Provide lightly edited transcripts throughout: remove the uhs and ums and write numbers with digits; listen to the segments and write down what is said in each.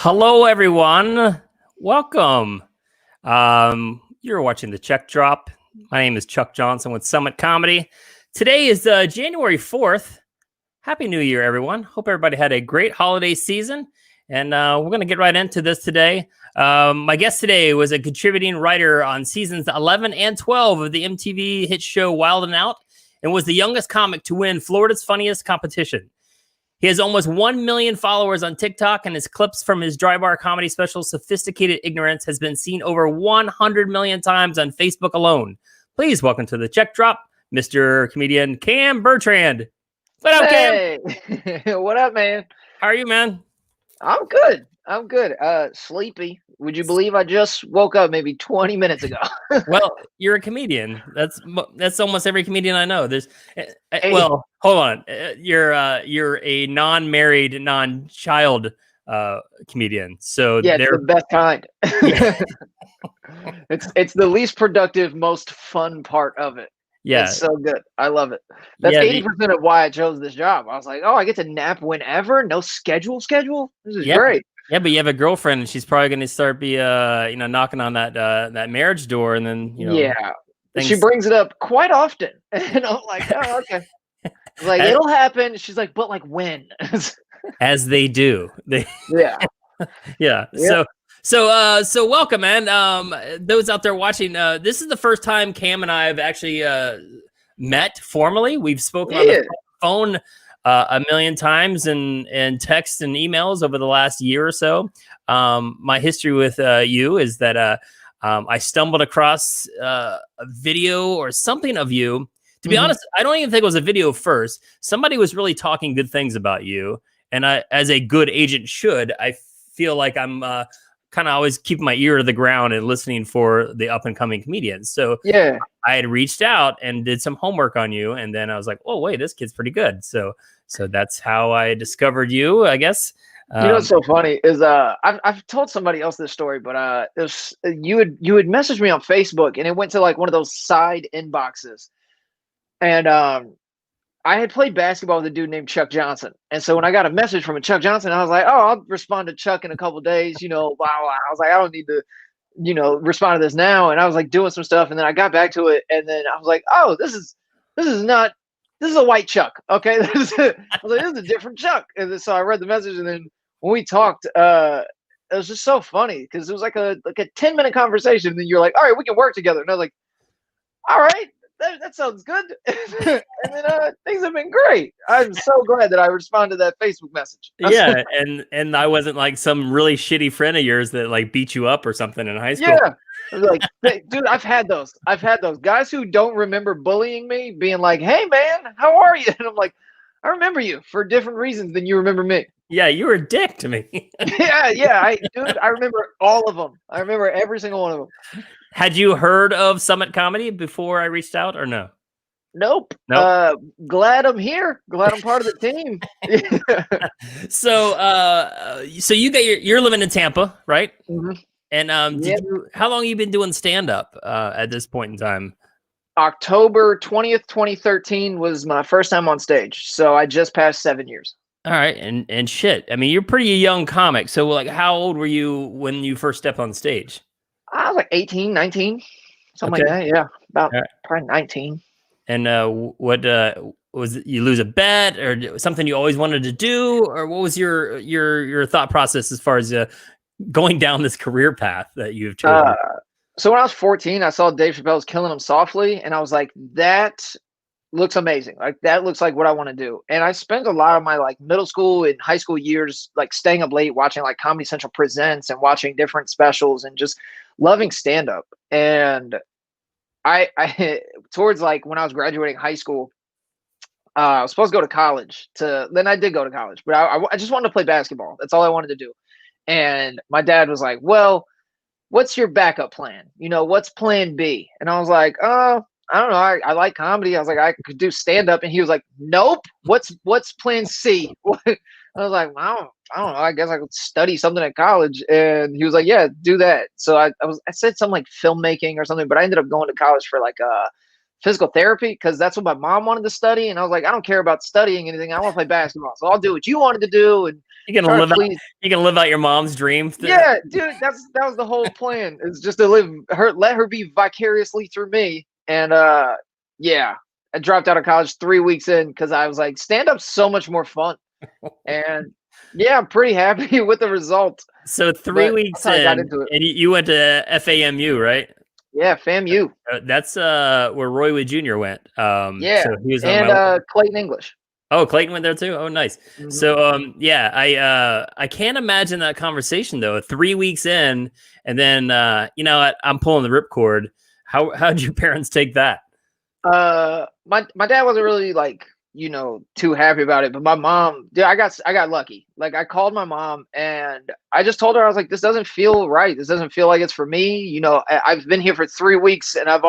Hello, everyone. Welcome. You're watching the Check Drop. My name is Chuck Johnson with Summit Comedy. Today is January 4th. Happy New Year, everyone. Hope everybody had a great holiday season. And we're going to get right into this today. My guest today was a contributing writer on seasons 11 and 12 of the MTV hit show Wild 'N Out and was the youngest comic to win Florida's Funniest competition. He has almost 1 million followers on TikTok, and his clips from his dry bar comedy special, Sophisticated Ignorance, has been seen over 100 million times on Facebook alone. Please welcome to the Check Drop, Mr. Comedian CAM BERTRAND. What up, Cam? What up, man? How are you, man? I'm good. Sleepy. Would you believe I just woke up maybe 20 minutes ago? Well, you're a comedian. That's almost every comedian I know. Well, hold on. You're a non-married, non-child comedian. So yeah, it's the best kind. Yeah. It's the least productive, most fun part of it. Yeah, it's so good. I love it. That's 80% of why I chose this job. I was like, oh, I get to nap whenever. No schedule. This is great. Yeah, but you have a girlfriend, and she's probably going to start knocking on that marriage door, and then Yeah, she brings it up quite often, and I'm like, oh, okay. Like it'll happen. She's like, but like when? As they do. Yeah. Yeah. So welcome, man. Those out there watching, this is the first time Cam and I have actually met formally. We've spoken on the phone a million times and text and emails over the last year or so. My history with you is that I stumbled across a video or something of you. To be honest, I don't even think it was a video first. Somebody was really talking good things about you. And I, as a good agent should, I feel like I'm kind of always keeping my ear to the ground and listening for the up and coming comedians. So yeah, I had reached out and did some homework on you. And then I was like, oh, wait, this kid's pretty good. So that's how I discovered you, I guess. You know what's so funny is I've told somebody else this story, but you had messaged me on Facebook and it went to like one of those side inboxes. And I had played basketball with a dude named Chuck Johnson. And so when I got a message from a Chuck Johnson, I was like, oh, I'll respond to Chuck in a couple of days, blah, blah. I was like, I don't need to, respond to this now. And I was like doing some stuff. And then I got back to it. And then I was like, oh, this is a white Chuck. Okay. I was like, this is a different Chuck. And then, so I read the message. And then when we talked, it was just so funny because it was like a 10-minute conversation. And then you're like, all right, we can work together. And I was like, all right. That sounds good. And then things have been great. I'm so glad that I responded to that Facebook message. Yeah, and I wasn't like some really shitty friend of yours that like beat you up or something in high school. Yeah, I was like, hey, dude, I've had those guys who don't remember bullying me being like, hey man, how are you? And I'm like, I remember you for different reasons than you remember me. Yeah, you were a dick to me. yeah, I remember all of them. I remember every single one of them. Had you heard of Summit Comedy before I reached out or no? Nope. Glad I'm here. Glad I'm part of the team. So you got you're living in Tampa, right? Mm-hmm. And how long have you been doing stand-up at this point in time? October 20th, 2013 was my first time on stage. So I just passed 7 years. All right. And shit. I mean, you're pretty young comic. So like how old were you when you first stepped on stage? I was like 18, 19, something like that. Yeah, about probably 19. And what was it, you lose a bet or something you always wanted to do, or what was your thought process as far as going down this career path that you've chosen? So when I was 14, I saw Dave Chappelle's Killing Him Softly, and I was like, that looks amazing. Like that looks like what I want to do. And I spent a lot of my like middle school and high school years like staying up late watching like Comedy Central Presents and watching different specials and just loving stand-up. And I towards like when I was graduating high school, I was supposed to go to college. Then I did go to college, but I just wanted to play basketball. That's all I wanted to do. And my dad was like, well, what's your backup plan? What's plan B? And I was like, I don't know. I like comedy. I was like, I could do stand-up. And he was like, nope. What's plan C? I was like, I don't know. I guess I could study something at college. And he was like, yeah, do that. So I said something like filmmaking or something, but I ended up going to college for like physical therapy because that's what my mom wanted to study. And I was like, I don't care about studying anything. I want to play basketball. So I'll do what you wanted to do and You're try gonna to live out. please. You're gonna live out your mom's dream. Yeah, dude, that was the whole plan, is just to let her be vicariously through me. And yeah, I dropped out of college 3 weeks in because I was like, stand up's so much more fun. And yeah, I'm pretty happy with the result. So 3 But weeks that's how I got in, into it. and you went to FAMU, right? Yeah, FAMU. That's where Roy Wood Jr. went. Yeah, So he was on and Clayton English. Oh, Clayton went there too. Oh, nice. Mhm. So, yeah, I can't imagine that conversation though. 3 weeks in, and then you know, I'm pulling the ripcord. How'd your parents take that? My dad wasn't really like, you know, too happy about it, but my mom, dude, I got lucky. Like I called my mom and I just told her, I was like, this doesn't feel right. This doesn't feel like it's for me. You know, I've been here for 3 weeks and I've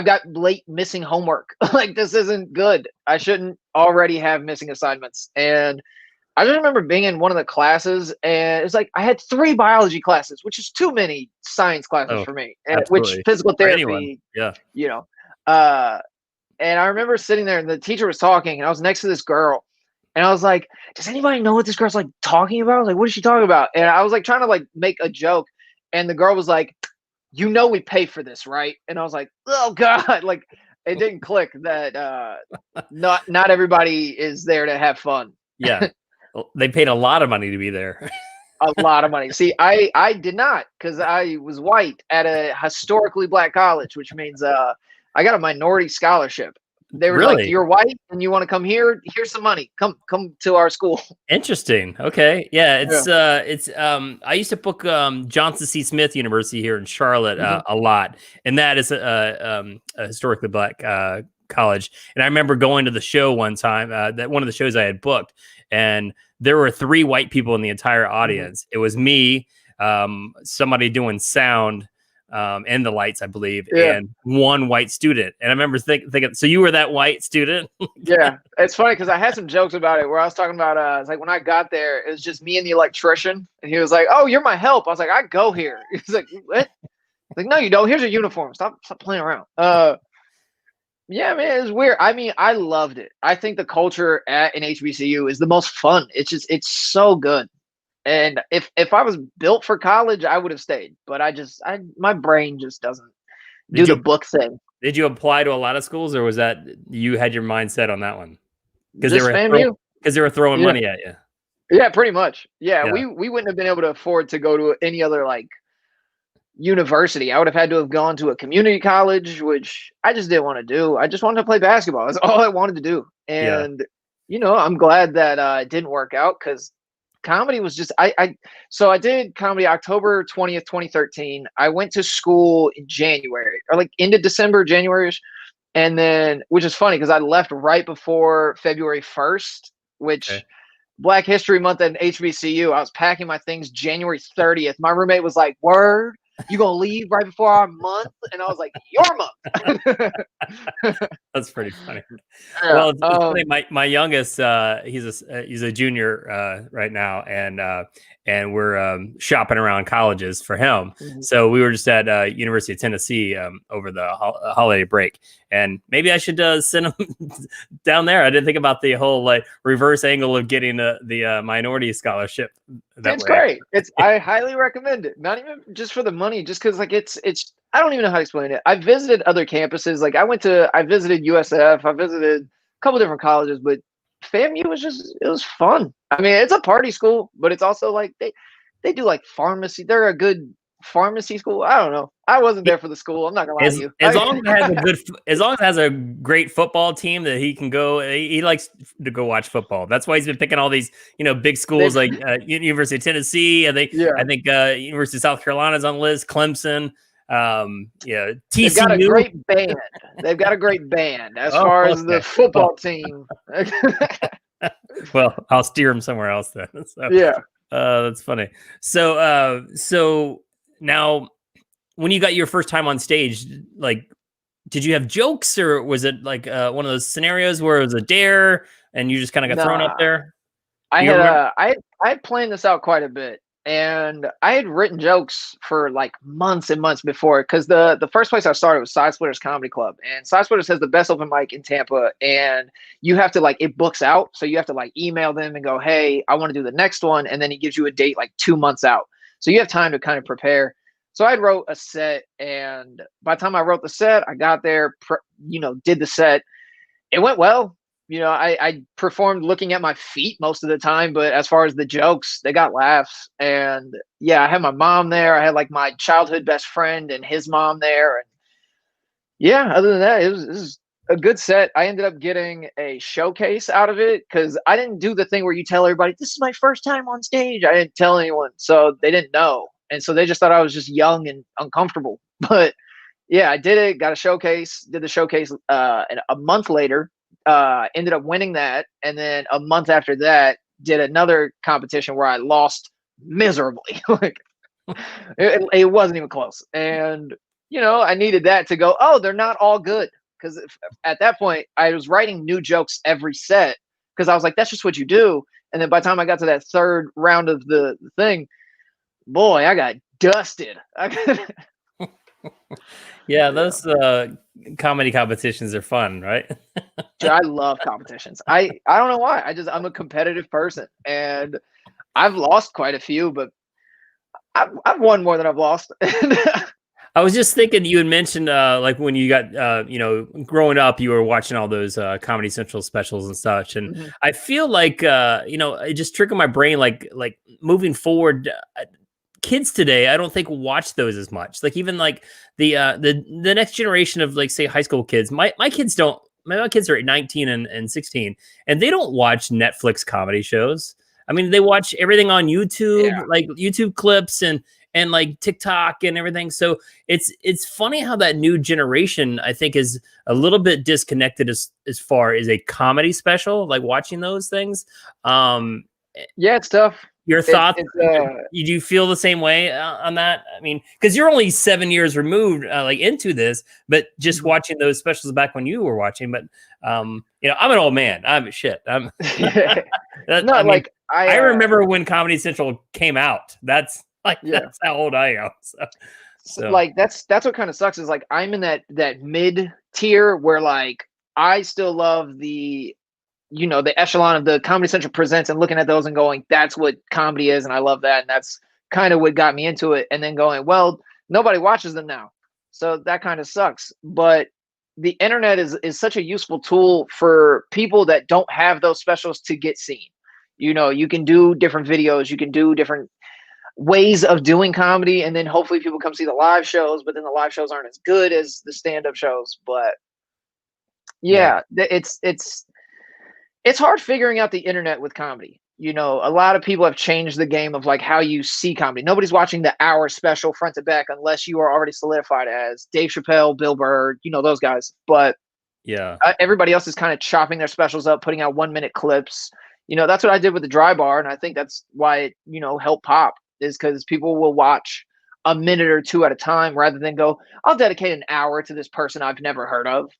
got late missing homework. Like this isn't good. I shouldn't already have missing assignments. And I just remember being in one of the classes and it's like I had 3 biology classes, which is too many science classes for me. And which physical therapy, yeah, you know. And I remember sitting there and the teacher was talking and I was next to this girl and I was like, does anybody know what this girl's like talking about? I was like, what is she talking about? And I was like trying to like make a joke. And the girl was like, you know, we pay for this, right? And I was like, oh God, like it didn't click that not everybody is there to have fun. Yeah. They paid a lot of money to be there. A lot of money. See, I did not, because I was white at a historically black college, which means I got a minority scholarship. They were like, you're white and you want to come here? Here's some money. Come to our school. Interesting. Okay. Yeah. It's I used to book Johnson C. Smith University here in Charlotte a lot. And that is a historically black college. And I remember going to the show one time, that one of the shows I had booked, and there were 3 white people in the entire audience. It was me, somebody doing sound, and the lights, I believe, and 1 white student. And I remember thinking, so you were that white student? Yeah, it's funny because I had some jokes about it where I was talking about, it's like when I got there, it was just me and the electrician, and he was like, "Oh, you're my help." I was like, "I go here." He's like, "What?" Like, "No, you don't. Here's your uniform. Stop playing around." Yeah, man, it's weird. I mean, I loved it. I think the culture at an HBCU is the most fun. It's so good. And if I was built for college, I would have stayed. But my brain just doesn't do the book thing. Did you apply to a lot of schools, or was that you had your mind set on that one? Because they were throwing money at you. Yeah, pretty much. Yeah, we wouldn't have been able to afford to go to any other like university. I would have had to have gone to a community college, which I just didn't want to do. I just wanted to play basketball. That's all I wanted to do. And you know, I'm glad that it didn't work out, because comedy was just so I did comedy October 20th, 2013. I went to school in January, or like into December, January-ish. And then, which is funny because I left right before February 1st, which Black History Month at HBCU. I was packing my things January 30th. My roommate was like, "Word, you gonna leave right before our month?" And I was like, "Your month." That's pretty funny. Well, it's funny. My youngest, he's a junior right now, and we're shopping around colleges for him. So we were just at University of Tennessee over the holiday break, and maybe I should send him down there. I didn't think about the whole like reverse angle of getting the minority scholarship. It's great. I highly recommend it. Not even just for the money, just because like it's. I don't even know how to explain it. I visited other campuses. Like I visited USF. I visited a couple different colleges, but FAMU it was fun. I mean, it's a party school, but it's also like they do like pharmacy. They're a good pharmacy school. I don't know. I wasn't there for the school. I'm not gonna lie to you. As long as it has a great football team that he can go, he likes to go watch football. That's why he's been picking all these, big schools like University of Tennessee. I think University of South Carolina is on the list. Clemson. TCU. They've got a great band. They've got a great band as far as the football team. Well, I'll steer them somewhere else then. So, that's funny. So now, when you got your first time on stage, like, did you have jokes, or was it like one of those scenarios where it was a dare and you just kind of got thrown up there? I had planned this out quite a bit. And I had written jokes for like months and months before, because the first place I started was Side Splitters Comedy Club, and Side Splitters has the best open mic in Tampa, and you have to like, it books out, so you have to like email them and go, hey, I want to do the next one, and then he gives you a date like 2 months out, so you have time to kind of prepare. So I wrote a set, and by the time I wrote the set, I got there, did the set. It went well. I performed looking at my feet most of the time, but as far as the jokes, they got laughs. And yeah, I had my mom there. I had like my childhood best friend and his mom there. And yeah, other than that, it was a good set. I ended up getting a showcase out of it, because I didn't do the thing where you tell everybody, this is my first time on stage. I didn't tell anyone, so they didn't know. And so they just thought I was just young and uncomfortable. But yeah, I did it, got a showcase, did the showcase, and a month later, ended up winning that. And then a month after that, did another competition where I lost miserably. Like it wasn't even close. And, I needed that to go, oh, they're not all good. Because at that point, I was writing new jokes every set, because I was like, that's just what you do. And then by the time I got to that third round of the thing, boy, I got dusted. Yeah, those comedy competitions are fun, right? Dude, I love competitions. I don't know why. I'm a competitive person, and I've lost quite a few, but I've won more than I've lost. I was just thinking, you had mentioned like when you got growing up, you were watching all those Comedy Central specials and such, and Mhm. I feel like it just triggered my brain, like moving forward. Kids today, I don't think watch those as much. Like even like the next generation of, like, say, high school kids. My kids don't. My kids are 19 and 16, and they don't watch Netflix comedy shows. I mean, they watch everything on YouTube, Yeah. like YouTube clips and like TikTok and everything. So it's funny how that new generation, I think, is a little bit disconnected as far as a comedy special, like watching those things. Um, Yeah, it's tough. your It's thoughts? it's Do you feel the same way on that? I mean, because you're only 7 years removed, like, into this, but just watching those specials back when you were watching. But I'm an old man. I'm shit. I'm. no, I mean, like I remember when Comedy Central came out. That's yeah. that's how old I am. So Like that's what kind of sucks, is like I'm in that mid tier where like I still love the echelon of the Comedy Central presents, and looking at those and going, that's what comedy is, and I love that, and that's kind of what got me into it. And then going, well, nobody watches them now, so that kind of sucks. But the internet is such a useful tool for people that don't have those specials to get seen. You can do different videos, you can do different ways of doing comedy, and then hopefully people come see the live shows, but then the live shows aren't as good as the stand-up shows. But yeah. yeah, it's hard figuring out the internet with comedy. A lot of people have changed the game of like how you see comedy. Nobody's watching the hour special front to back unless you are already solidified as Dave Chappelle, Bill Burr, those guys. But Yeah. everybody else is kind of chopping their specials up, putting out 1 minute clips. That's what I did with the Dry Bar, and I think that's why it helped pop, is because people will watch a minute or two at a time rather than go, I'll dedicate an hour to this person I've never heard of.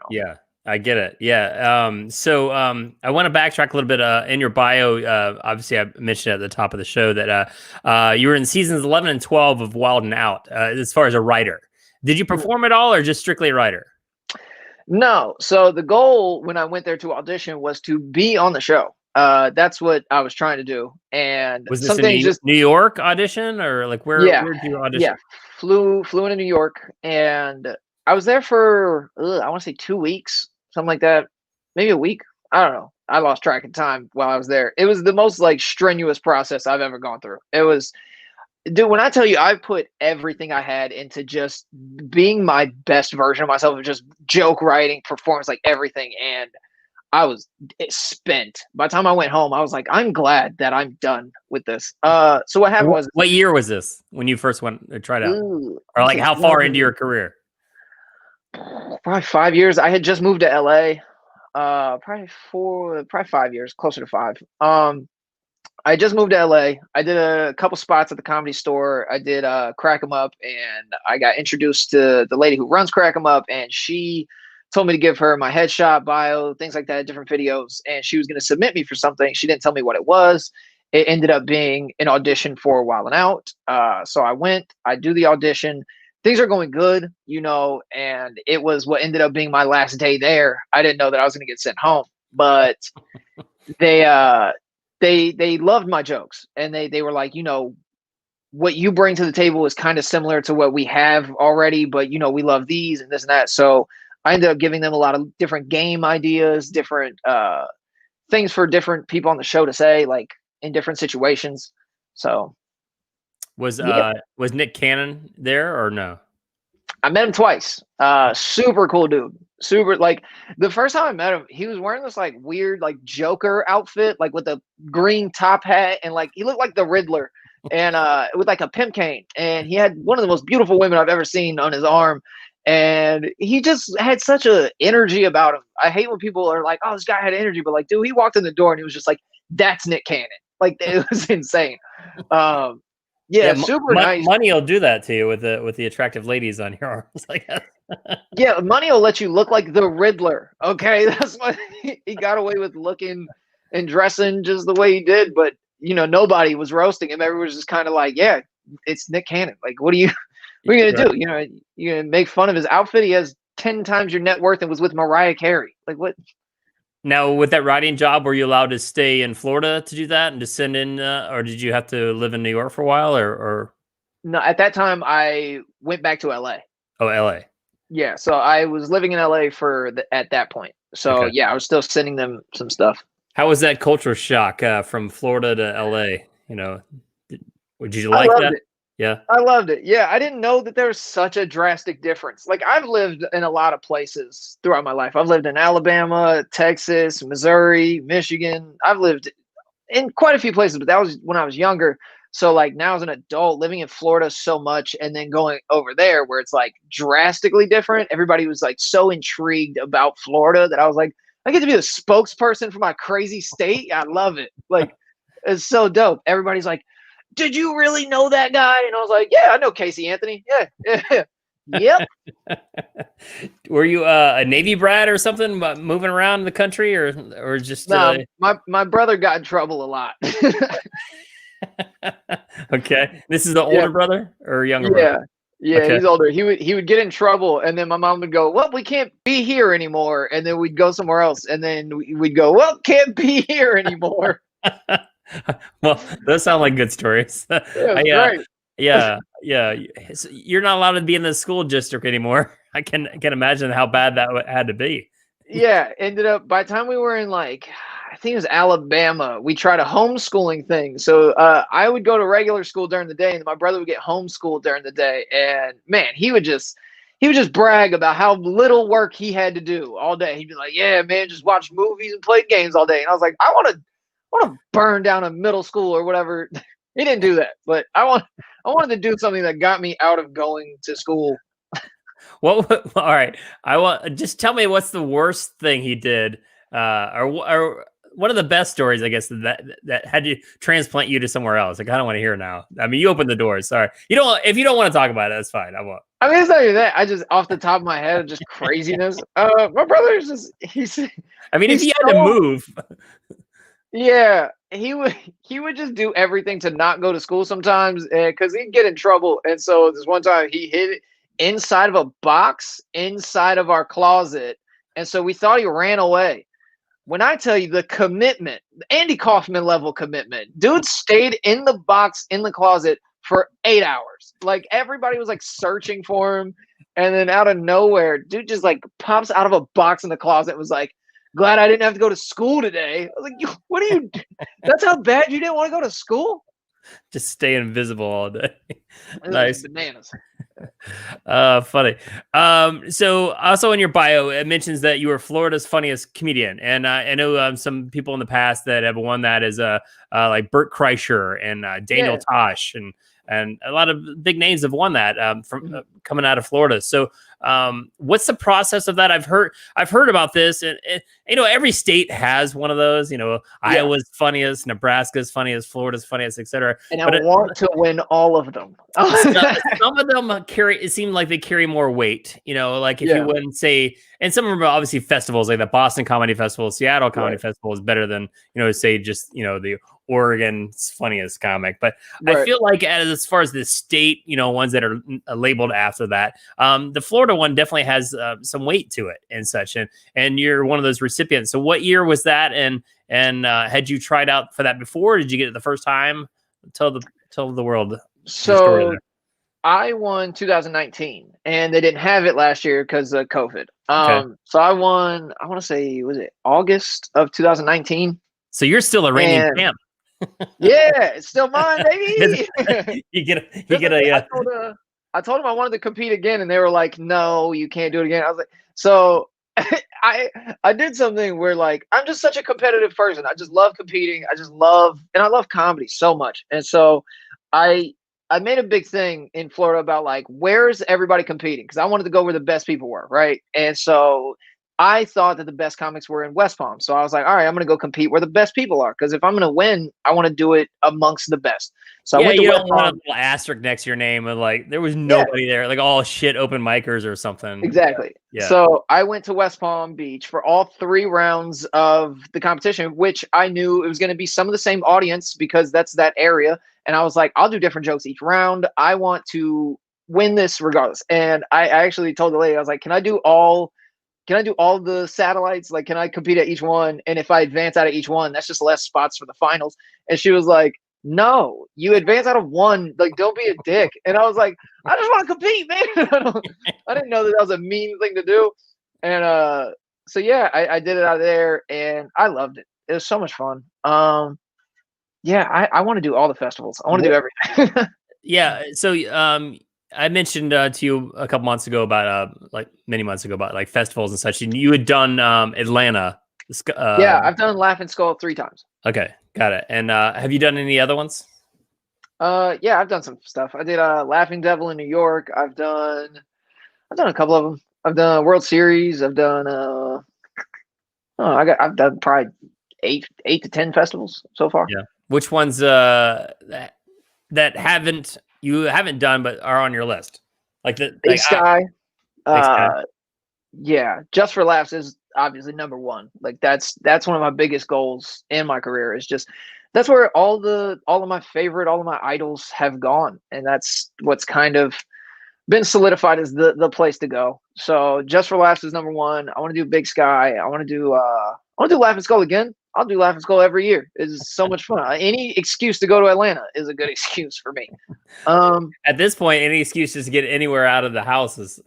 Yeah, I get it. Yeah. So I want to backtrack a little bit. In your bio, obviously, I mentioned at the top of the show that you were in seasons 11 and 12 of Wild and Out, as far as a writer. Did you perform at all, or just strictly a writer? No. So the goal when I went there to audition was to be on the show. That's what I was trying to do. And Was this some a things just New York audition, or like where yeah, did you audition? yeah. Flew into New York, and I was there for I want to say 2 weeks, something like that, maybe a week. I don't know. I lost track of time while I was there. It was the most like strenuous process I've ever gone through. It was, dude, when I tell you I put everything I had into just being my best version of myself, of just joke writing, performance, like everything, and I was spent. By the time I went home, I was like, I'm glad that I'm done with this. So what happened was, What year was this when you first went or tried out, I or wanna like say how far into your career? probably 5 years. I had just moved to LA. Probably 5 years, closer to five. I just moved to LA. I did a couple spots at the Comedy Store. I did Crack 'em Up, and I got introduced to the lady who runs Crack 'em Up, and she told me to give her my headshot, bio, things like that, different videos, and she was going to submit me for something. She didn't tell me what it was, it ended up being an audition for Wild 'N Out. So I went, I do the audition. Things are going good, and it was what ended up being my last day there. I didn't know that I was going to get sent home, but they they loved my jokes, and they were like, what you bring to the table is kind of similar to what we have already, but we love these and this and that. So I ended up giving them a lot of different game ideas, different things for different people on the show to say, like in different situations. So was Nick Cannon there or no? I met him twice. Super cool dude. Super, like, the first time I met him, he was wearing this like weird like Joker outfit, like with a green top hat, and like he looked like the Riddler, and with like a pimp cane, and he had one of the most beautiful women I've ever seen on his arm, and he just had such a energy about him. I hate when people are like, "Oh, this guy had energy," but like, dude, he walked in the door and he was just like, "That's Nick Cannon." Like, it was insane. Yeah, super nice. Money will do that to you with the attractive ladies on your arms, I guess. Yeah, money will let you look like the Riddler. Okay, that's why he got away with looking and dressing just the way he did. But nobody was roasting him. Everyone was just kind of like, "Yeah, it's Nick Cannon. Like, what are you gonna do? You gonna make fun of his outfit? He has 10 times your net worth and was with Mariah Carey. Like, what?" Now, with that writing job, were you allowed to stay in Florida to do that and to send in, or did you have to live in New York for a while, or? No, at that time I went back to LA. Oh, LA. Yeah, so I was living in LA at that point. So Okay. yeah, I was still sending them some stuff. How was that culture shock from Florida to LA? Did you like that? It. Yeah, I loved it. Yeah, I didn't know that there was such a drastic difference. Like, I've lived in a lot of places throughout my life. I've lived in Alabama, Texas, Missouri, Michigan. I've lived in quite a few places, but that was when I was younger. So like now as an adult living in Florida so much and then going over there where it's like drastically different, everybody was like so intrigued about Florida that I was like, I get to be the spokesperson for my crazy state. I love it. Like, it's so dope. Everybody's like, "Did you really know that guy?" And I was like, "Yeah, I know Casey Anthony. Yeah. Yep." Were you a Navy brat or something, moving around the country, or just? No, my brother got in trouble a lot. Okay, this is the older brother or younger brother? Yeah, Okay. he's older. He would get in trouble, and then my mom would go, "Well, we can't be here anymore," and then we'd go somewhere else, and then we'd go, "Well, can't be here anymore." Well, those sound like good stories. Yeah, great. Yeah. So you're not allowed to be in the school district anymore. I can imagine how bad that had to be. Yeah, ended up by the time we were in like, I think it was Alabama, we tried a homeschooling thing. So I would go to regular school during the day, and my brother would get homeschooled during the day. And man, he would just brag about how little work he had to do all day. He'd be like, "Yeah, man, just watch movies and play games all day." And I was like, I want to burn down a middle school or whatever. He didn't do that, but I wanted to do something that got me out of going to school. Well, all right. Just tell me what's the worst thing he did, or one of the best stories, I guess, that had to transplant you to somewhere else. Like, I don't want to hear now. I mean, you opened the doors. Sorry, if you don't want to talk about it, that's fine. I won't. I mean, it's not even that. I just, off the top of my head, just craziness. My brother's just I mean, if you had to move. Yeah, he would just do everything to not go to school sometimes, because he'd get in trouble. And so this one time he hid it inside of a box inside of our closet, and so we thought he ran away. When I tell you the commitment, Andy Kaufman level commitment, dude stayed in the box in the closet for 8 hours. Like, everybody was like searching for him, and then out of nowhere, dude just like pops out of a box in the closet and was like, "Glad I didn't have to go to school today." I was like, "What are you? That's how bad you didn't want to go to school?" Just stay invisible all day. Nice. Bananas. Funny. So also in your bio, it mentions that you were Florida's funniest comedian, and I know some people in the past that have won that as like Bert Kreischer and Daniel Tosh, and a lot of big names have won that from coming out of Florida. So what's the process of that? I've heard about this, and every state has one of those. Iowa's funniest, Nebraska's funniest, Florida's funniest, etc. And I want to win all of them. Some of them it seemed like they carry more weight. Like if you wouldn't say, and some of them are obviously festivals, like the Boston Comedy Festival, Seattle Comedy Festival is better than say just the Oregon's funniest comic, but Right. I feel like as far as the state, ones that are labeled after that, the Florida one definitely has some weight to it and such. And you're one of those recipients. So what year was that? And had you tried out for that before? Or did you get it the first time? Tell the world your story So there. I won 2019, and they didn't have it last year because of COVID. Okay. So I won. I want to say, was it August of 2019? So you're still a reigning And champ. yeah, it's still mine, baby. you get a I told them I wanted to compete again, and they were like, "No, you can't do it again." I was like, "So." I did something where like I'm just such a competitive person. I just love competing. I love comedy so much. And so I I made a big thing in Florida about like where's everybody competing, because I wanted to go where the best people were, right? And so I thought that the best comics were in West Palm. So I was like, all right, I'm gonna go compete where the best people are, because if I'm gonna win, I want to do it amongst the best. So I yeah. went to You West don't want a Palm. little asterisk next to your name and like there was Yeah, nobody there, like all shit open micers or something. exactly. Yeah. So I went to West Palm Beach for all 3 rounds of the competition, which I knew it was going to be some of the same audience because that's that area. And I was like, I'll do different jokes each round. I want to win this regardless. And I actually told the lady, I was like, can I do all the satellites? Like, can I compete at each one? And if I advance out of each one, that's just less spots for the finals. And she was like, no, you advance out of one. Like, don't be a dick. And I was like, I just want to compete, man. I didn't know that was a mean thing to do. And so yeah, I did it out there, and I loved it. It was so much fun. Yeah, I want to do all the festivals. I want to do everything. Yeah. So, I mentioned to you a couple months ago about, like many months ago, about like festivals and such. And you had done Atlanta. Yeah, I've done Laughing Skull 3 times. Okay, got it. And have you done any other ones? Yeah, I've done some stuff. I did Laughing Devil in New York. I've done a couple of them. I've done World Series. I've done I've done probably eight to 10 festivals so far. Yeah. Which ones that you haven't done but are on your list? Like the Big Sky. Big Sky. Yeah, Just for Laughs is obviously number one. Like that's one of my biggest goals in my career. Is just that's where all of my idols have gone, and that's what's kind of been solidified as the place to go. So Just for Laughs is number one. I want to do Big Sky. I want to do Laughing Skull again. I'll do Laughing Skull every year. It's so much fun. Any excuse to go to Atlanta is a good excuse for me. At this point, any excuse just to get anywhere out of the house is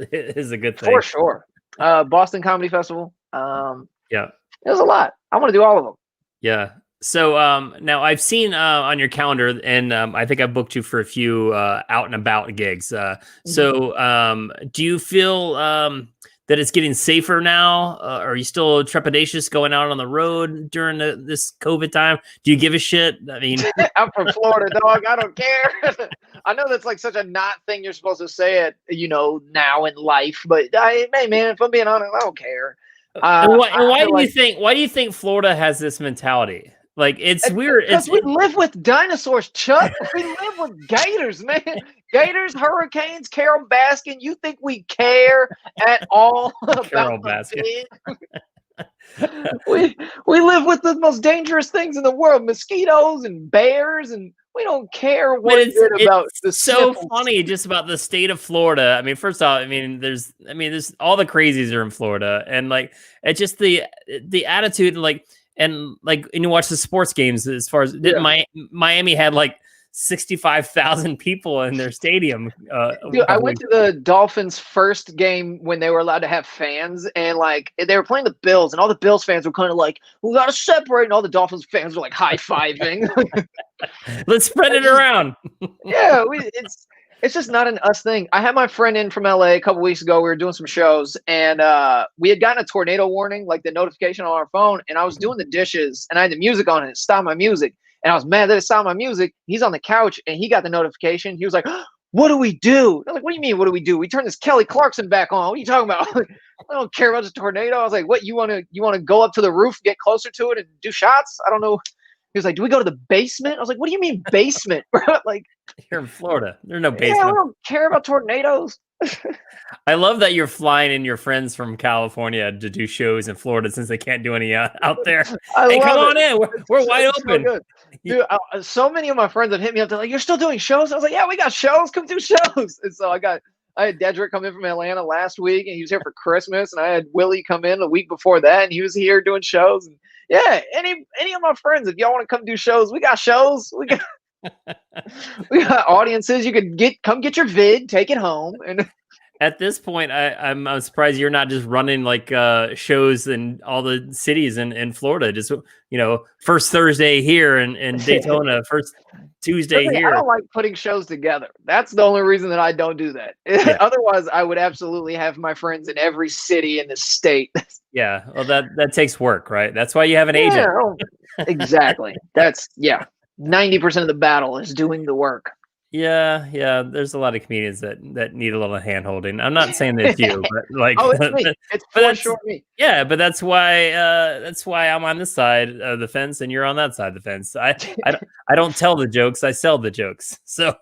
a good thing. For sure. Boston Comedy Festival. Yeah. It was a lot. I want to do all of them. Yeah. So now I've seen on your calendar, and I think I booked you for a few out and about gigs. So do you feel that it's getting safer now? Are you still trepidatious going out on the road during this COVID time? Do you give a shit? I mean, I'm from Florida, dog. I don't care. I know that's like such a not thing you're supposed to say it, now in life. But hey, man, if I'm being honest, I don't care. Why do you think Florida has this mentality? Like it's weird. Because we live with dinosaurs, Chuck. We live with gators, man. Gators, hurricanes, Carol Baskin. You think we care at all Carol about Baskin? we live with the most dangerous things in the world: mosquitoes and bears, and we don't care what about the so funny just about the state of Florida. I mean, first off, there's all the crazies are in Florida, and like it's just the attitude, and you watch the sports games. As far as Miami had like 65,000 people in their stadium. Dude, I went to the Dolphins' first game when they were allowed to have fans, and like they were playing the Bills, and all the Bills fans were kind of like, "We gotta separate," and all the Dolphins fans were like high fiving. Let's spread it around. Yeah, it's just not an us thing. I had my friend in from LA a couple weeks ago. We were doing some shows, and we had gotten a tornado warning, like the notification on our phone. And I was doing the dishes, and I had the music on, and it stopped my music. And I was mad that it stopped my music. He's on the couch, and he got the notification. He was like, "What do we do?" I was like, "What do you mean? What do we do? We turn this Kelly Clarkson back on. What are you talking about?" I don't care about this tornado. I was like, "What? You want to go up to the roof, get closer to it, and do shots?" I don't know. He was like, "Do we go to the basement?" I was like, "What do you mean basement, bro?" Like, you're in Florida. There's no basement. Yeah, I don't care about tornadoes. I love that you're flying in your friends from California to do shows in Florida since they can't do any out there. I Hey, come love it. on in. We're wide It's so open. good. Dude, so many of my friends have hit me up. They're like, "You're still doing shows?" I was like, "Yeah, we got shows. Come do shows." And so I had Dedrick come in from Atlanta last week, and he was here for Christmas. And I had Willie come in the week before that, and he was here doing shows. And yeah, any of my friends, if y'all want to come do shows, we got shows. We got audiences. You could come get your vid, take it home, and At this point, I'm surprised you're not just running like shows in all the cities in Florida. Just first Thursday here in Daytona, first Tuesday I here. don't like putting shows together. That's the only reason that I don't do that. Yeah. Otherwise, I would absolutely have my friends in every city in the state. Yeah, well, that takes work, right? That's why you have an agent. Exactly. That's 90% of the battle is doing the work. Yeah. There's a lot of comedians that need a little hand holding. I'm not saying that you, but like, oh, it's me. It's for sure me. Yeah, but that's why I'm on this side of the fence and you're on that side of the fence. I don't tell the jokes, I sell the jokes. So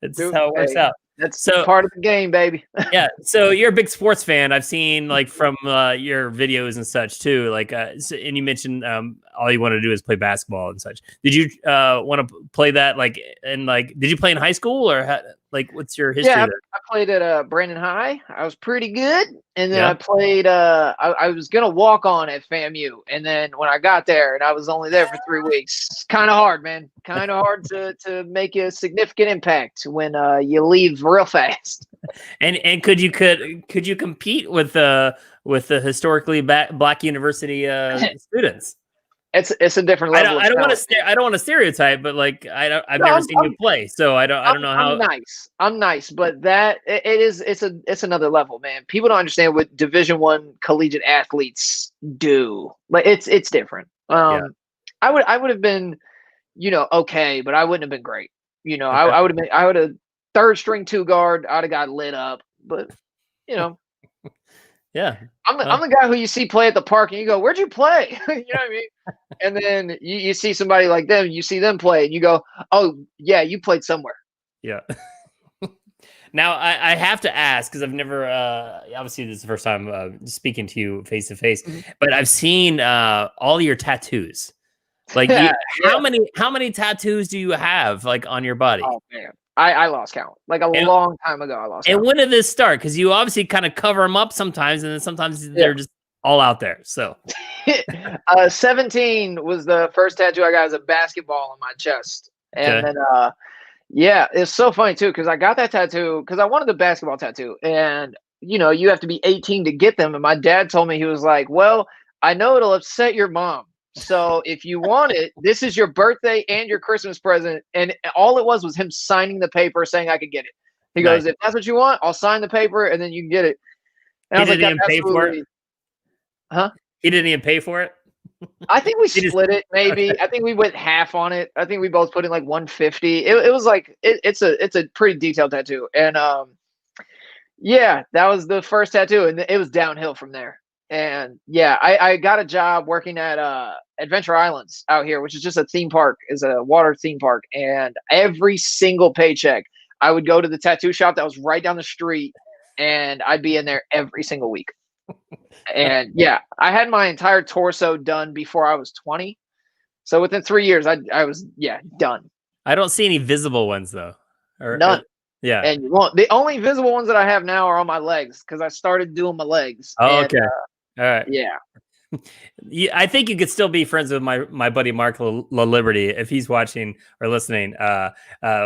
it's how it works out. That's part of the game, baby. Yeah. So you're a big sports fan. I've seen like from your videos and such too. Like, and you mentioned all you want to do is play basketball and such. Did you want to play that? Like, and like, did you play in high school or like, what's your history? Yeah, there? I played at Brandon High. I was pretty good, and then I played. I was gonna walk on at FAMU, and then when I got there, and I was only there for 3 weeks. Kind of hard, man. Kind of hard to make a significant impact when you leave real fast. And could you compete with the historically Black university students? It's a different level. I don't want to stereotype, but like I've never seen you play, so I don't know how. I'm nice, but it's another level, man. People don't understand what Division I collegiate athletes do. Like it's different. I would have been, okay, but I wouldn't have been great. I would have third string 2 guard. I'd have got lit up, but yeah. I'm the guy who you see play at the park and you go, "Where'd you play?" You know what I mean? And then you see somebody like them, you see them play and you go, "Oh yeah, you played somewhere." Yeah. Now I have to ask, because I've never obviously this is the first time speaking to you face to face, but I've seen all your tattoos. Like how many tattoos do you have like on your body? Oh man. I lost count. Like long time ago, I lost count. And when did this start? Because you obviously kind of cover them up sometimes, and then sometimes they're just all out there. So 17 was the first tattoo I got as a basketball on my chest. And then it's so funny too, because I got that tattoo because I wanted the basketball tattoo. And you have to be 18 to get them. And my dad told me, he was like, "Well, I know it'll upset your mom. So if you want it, this is your birthday and your Christmas present." And all it was him signing the paper saying I could get it. He goes, "If that's what you want, I'll sign the paper and then you can get it." And he didn't even pay for it? Huh? He didn't even pay for it? I think we split it, maybe. I think we went half on it. I think we both put in like 150. It was like it's a pretty detailed tattoo. And that was the first tattoo, and it was downhill from there. And I got a job working at Adventure Islands out here, which is just a theme park, is a water theme park. And every single paycheck, I would go to the tattoo shop that was right down the street, and I'd be in there every single week. And I had my entire torso done before I was 20. So within 3 years, I was done. I don't see any visible ones though. None. Yeah. And you won't. The only visible ones that I have now are on my legs, because I started doing my legs. Oh, okay. All right. Yeah. I think you could still be friends with my buddy Mark Liberty if he's watching or listening.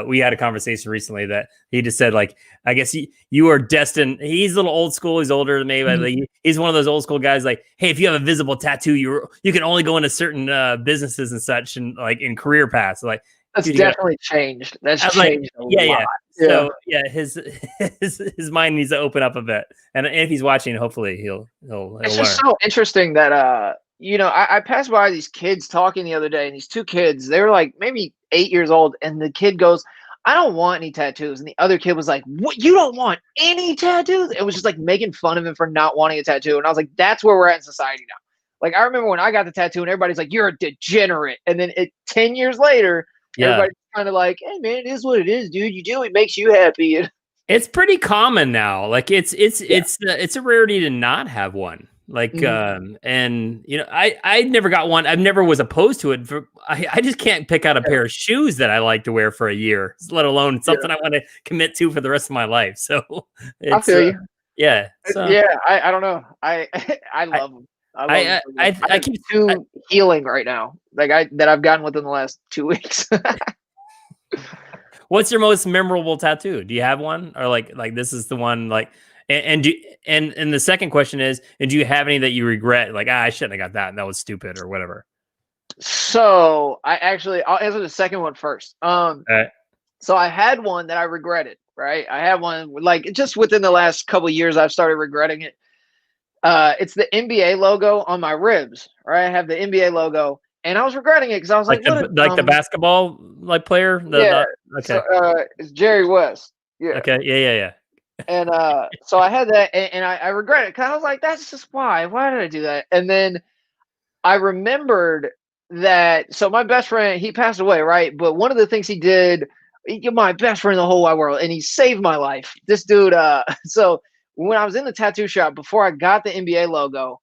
We had a conversation recently that he just said, like, I guess you are destined. He's a little old school. He's older than me, but like, he's one of those old school guys. Like, hey, if you have a visible tattoo, you can only go into certain businesses and such, and like in career paths. Like, that's definitely changed. That's changed a lot. Yeah. So his mind needs to open up a bit, and if he's watching, hopefully he'll It's learn. just so interesting that I passed by these kids talking the other day, and these 2 kids, they were like maybe 8 years old, and the kid goes, "I don't want any tattoos," and the other kid was like, "What? You don't want any tattoos?" It was just like making fun of him for not wanting a tattoo, and I was like, that's where we're at in society now. Like, I remember when I got the tattoo, and everybody's like, "You're a degenerate," and then 10 years later. Everybody's kind of like, "Hey man, it is what it is, dude. You do it makes you happy." It's pretty common now. Like it's a rarity to not have one. Like and you know, I never got one. I never was opposed to it. I just can't pick out a pair of shoes that I like to wear for a year, let alone something I want to commit to for the rest of my life. So I it's feel you. yeah. So Yeah, I don't know. I love them. I love them. I keep two healing right now. Like I've gotten within the last 2 weeks. What's your most memorable tattoo? Do you have one, or like this is the one? Like, and the second question is, and do you have any that you regret? Like, I shouldn't have got that. That was stupid, or whatever. So I'll answer the second one first. Right. So I had one that I regretted. Right, I had one like just within the last couple years. I've started regretting it. It's the NBA logo on my ribs. Right, I have the NBA logo. And I was regretting it because I was like, the basketball player. Yeah. Okay. So, it's Jerry West. Yeah. Okay. Yeah. And so I had that, and I regret it because I was like, that's just why. Why did I do that? And then I remembered that. So my best friend, he passed away, right? But one of the things he did, my best friend in the whole wide world, and he saved my life. This dude. So when I was in the tattoo shop before I got the NBA logo,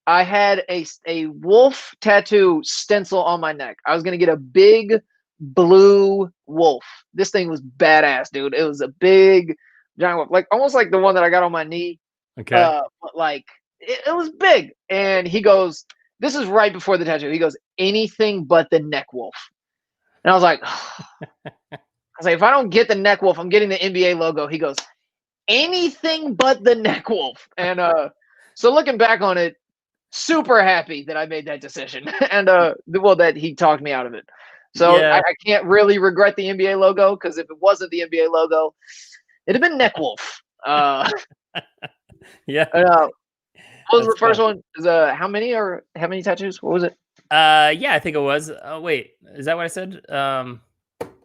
I had a wolf tattoo stencil on my neck. I was gonna get a big blue wolf. This thing was badass, dude. It was a big giant wolf, like almost like the one that I got on my knee. Okay. But like it was big. And he goes, "This is right before the tattoo." He goes, "Anything but the neck wolf." And I was like, if I don't get the neck wolf, I'm getting the NBA logo. He goes, "Anything but the neck wolf." And so looking back on it, super happy that I made that decision, and that he talked me out of it. So yeah. I can't really regret the NBA logo, because if it wasn't the NBA logo, it'd have been Neck Wolf. Yeah. What was the first one? How many tattoos? What was it? Yeah, I think it was. Oh, wait, is that what I said?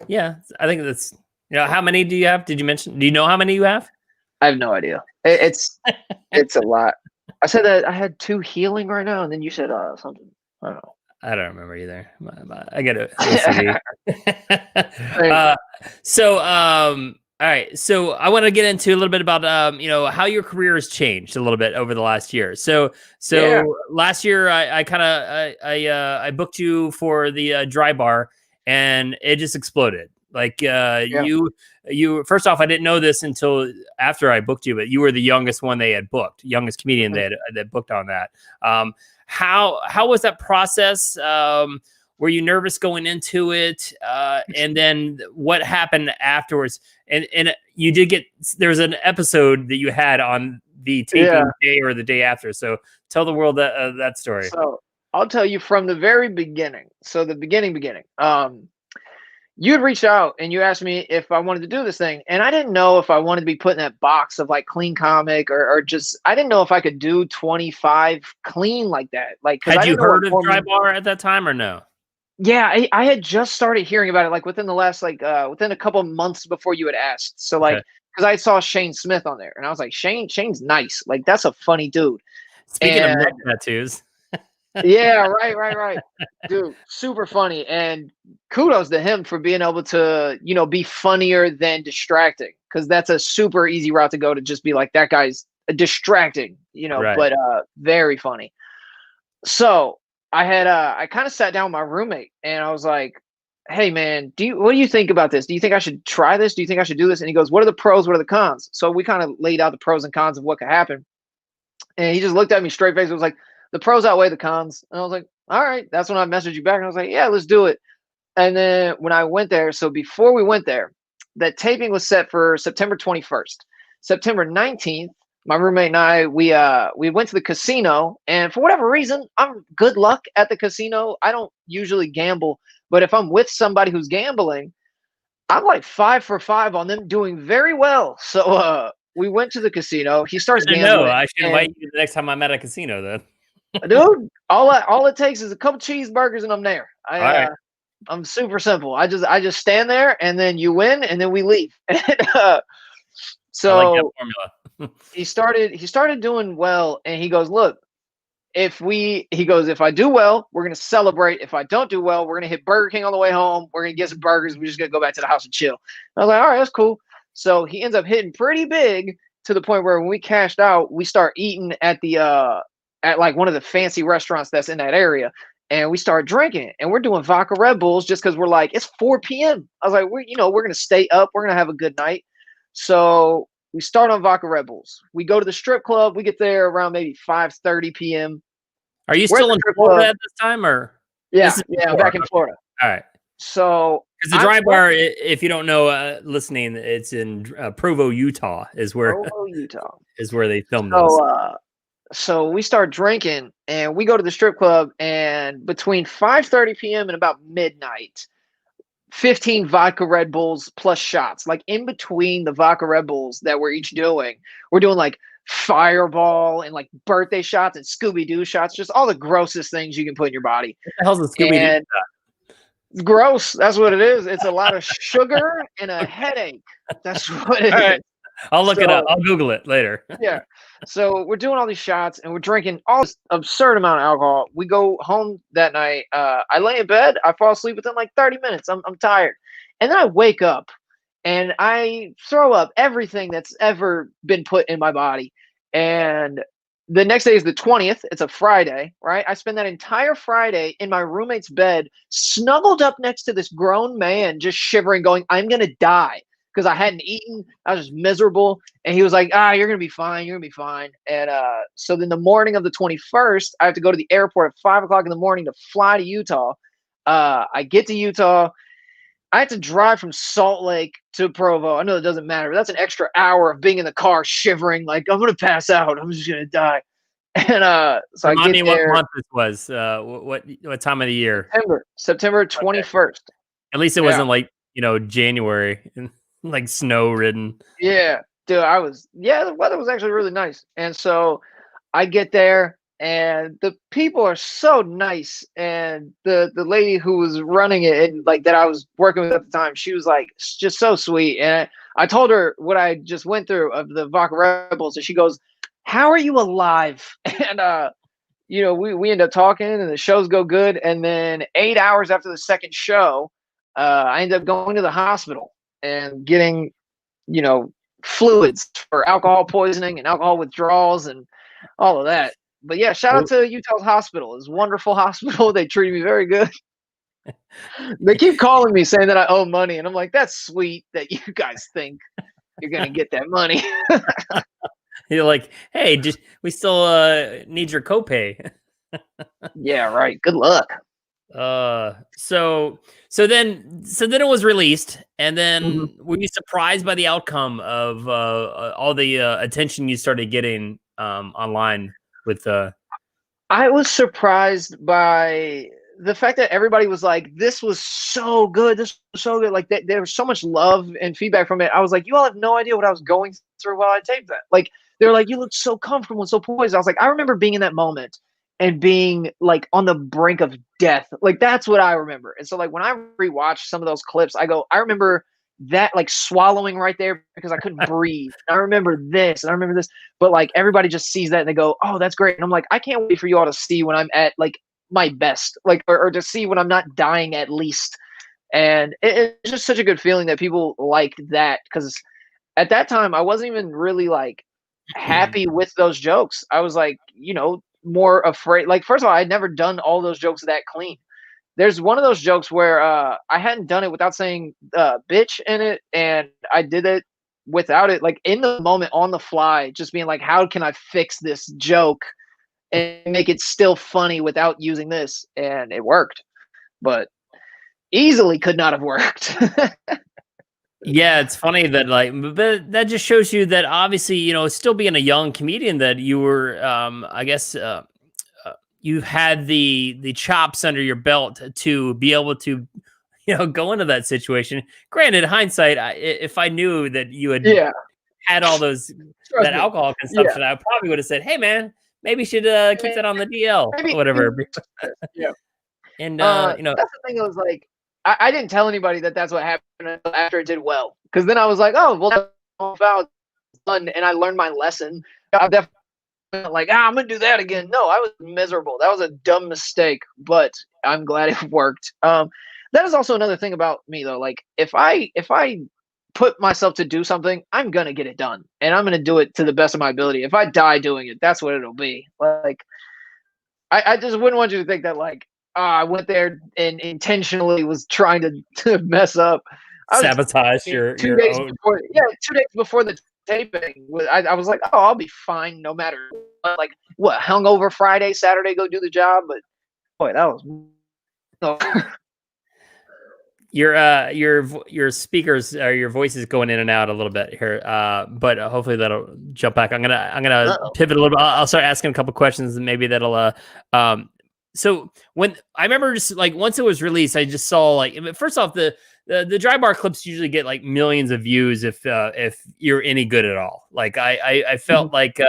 Yeah, I think that's. How many do you have? Did you mention? Do you know how many you have? I have no idea. It's a lot. I said that I had 2 healing right now, and then you said something. I don't know. I don't remember either. I get it. So, all right. So I want to get into a little bit about, how your career has changed a little bit over the last year. So last year I booked you for the dry bar, and it just exploded. Like you first off, I didn't know this until after I booked you, but you were the youngest one they had booked, youngest comedian that booked on that. How was that process? Were you nervous going into it? And then what happened afterwards? And you did there's an episode that you had on the taping day or the day after. So tell the world that story. So I'll tell you from the very beginning. So the beginning. You had reached out and you asked me if I wanted to do this thing. And I didn't know if I wanted to be put in that box of like clean comic or just, I didn't know if I could do 25 clean like that. Like, had you heard of dry bar at that time or no? Yeah, I had just started hearing about it like within the last within a couple of months before you had asked. So like, because I saw Shane Smith on there and I was like, Shane's nice. Like, that's a funny dude. Speaking of neck tattoos. Yeah, right. Dude, super funny. And kudos to him for being able to, be funnier than distracting. Because that's a super easy route to go, to just be like, that guy's distracting, but very funny. So I kind of sat down with my roommate and I was like, "Hey man, what do you think about this? Do you think I should try this? Do you think I should do this?" And he goes, "What are the pros? What are the cons?" So we kind of laid out the pros and cons of what could happen. And he just looked at me straight face and was like, "The pros outweigh the cons." And I was like, "All right." That's when I messaged you back and I was like, "Yeah, let's do it." And then when I went there, so before we went there, that taping was set for September 21st. September 19th, my roommate and I, we went to the casino, and for whatever reason, I'm good luck at the casino. I don't usually gamble, but if I'm with somebody who's gambling, I'm like 5 for 5 on them doing very well. So we went to the casino. He starts gambling. No, I should invite you the next time I'm at a casino then. Dude, all it takes is a couple cheeseburgers and I'm there. All right. I'm super simple. I just stand there and then you win and then we leave. So I like that formula. he started doing well, and he goes, "Look, if I do well, we're gonna celebrate. If I don't do well, we're gonna hit Burger King on the way home. We're gonna get some burgers. We're just gonna go back to the house and chill." And I was like, "All right, that's cool." So he ends up hitting pretty big to the point where when we cashed out, we start eating at the at like one of the fancy restaurants that's in that area. And we start drinking and we're doing vodka Red Bulls just because we're like, it's 4 p.m. I was like, we're gonna stay up, we're gonna have a good night. So we start on vodka Red Bulls. We go to the strip club, we get there around maybe 5:30 p.m. Are you We're still in Florida at this time, or yeah, this is I'm back in Florida. All right. So because the dry bar, if you don't know, listening, it's in Provo, Utah, is where Utah is where they filmed those. So we start drinking and we go to the strip club, and between 5:30 p.m. and about midnight, 15 vodka Red Bulls plus shots. Like in between the vodka Red Bulls that we're each doing, we're doing like Fireball and like birthday shots and Scooby-Doo shots, just all the grossest things you can put in your body. What the hell's a Scooby-Doo shot? Gross. That's what it is. It's a lot of sugar and a headache. That's what it is. Right. I'll look it up. I'll Google it later. Yeah. So we're doing all these shots and we're drinking all this absurd amount of alcohol. We go home that night. I lay in bed. I fall asleep within like 30 minutes. I'm tired. And then I wake up and I throw up everything that's ever been put in my body. And the next day is the 20th. It's a Friday, right? I spend that entire Friday in my roommate's bed, snuggled up next to this grown man, just shivering, going, I'm going to die. Because I hadn't eaten, I was just miserable. And he was like, you're going to be fine. You're going to be fine. And so then the morning of the 21st, I have to go to the airport at 5 o'clock in the morning to fly to Utah. I get to Utah. I had to drive from Salt Lake to Provo. I know it doesn't matter, but that's an extra hour of being in the car shivering, like, I'm going to pass out. I'm just going to die. And so I get there. What month this was? What time of the year? September 21st. Okay. At least it wasn't like, January. Like snow ridden. Yeah, dude, the weather was actually really nice. And so I get there and the people are so nice. And the lady who was running it and like that I was working with at the time, she was like just so sweet. And I told her what I just went through of the vodka Rebels, and she goes, how are you alive? And we end up talking and the shows go good. And then 8 hours after the second show, I ended up going to the hospital and getting, fluids for alcohol poisoning and alcohol withdrawals and all of that. But yeah, shout out to Utah's hospital. It's a wonderful hospital. They treated me very good. They keep calling me saying that I owe money. And I'm like, that's sweet that you guys think you're going to get that money. You're like, hey, we still need your copay. Yeah, right. Good luck. So then it was released, and then were you surprised by the outcome of all the attention you started getting online with I was surprised by the fact that everybody was like, this was so good, like there was so much love and feedback from it. I was like, you all have no idea what I was going through while I taped that. Like, they were like, you look so comfortable and so poised. I was like, I remember being in that moment and being like on the brink of death. Like, that's what I remember. And so like when I rewatch some of those clips, I go, I remember that, like swallowing right there because I couldn't breathe. I remember this and I remember this, but like everybody just sees that and they go, oh, that's great. And I'm like, I can't wait for you all to see when I'm at like my best, like, or to see when I'm not dying at least. And it's just such a good feeling that people like that, because at that time I wasn't even really like happy with those jokes. I was like, more afraid. Like, first of all, I'd never done all those jokes that clean. There's one of those jokes where I hadn't done it without saying bitch in it, and I did it without it, like in the moment on the fly, just being like, how can I fix this joke and make it still funny without using this? And it worked, but easily could not have worked. Yeah, it's funny that but that just shows you that obviously, still being a young comedian, that you were, I guess, you had the chops under your belt to be able to, go into that situation. Granted, hindsight, if I knew that you had had all those alcohol consumption, I probably would have said, "Hey, man, maybe you should keep that on the DL, or whatever." Yeah, and that's the thing. I was like, I didn't tell anybody that that's what happened after it did well, because then I was like, oh, well, that's done, and I learned my lesson. I'm definitely like, I'm gonna do that again. No, I was miserable. That was a dumb mistake, but I'm glad it worked. That is also another thing about me, though. Like, if I put myself to do something, I'm gonna get it done, and I'm gonna do it to the best of my ability. If I die doing it, that's what it'll be. Like, I just wouldn't want you to think that like, I went there and intentionally was trying to mess up. I was Sabotage two your days own. before, yeah, 2 days before the taping. I was like, oh, I'll be fine no matter what. Like, what, hungover Friday, Saturday, go do the job, but boy, that was. No. Your speakers or your voice is going in and out a little bit here, but hopefully that'll jump back. I'm gonna Uh-oh. pivot a little bit. I'll start asking a couple questions and maybe that'll so when I remember just like once it was released, I just saw like first off the dry bar clips usually get like millions of views if you're any good at all. Like I felt like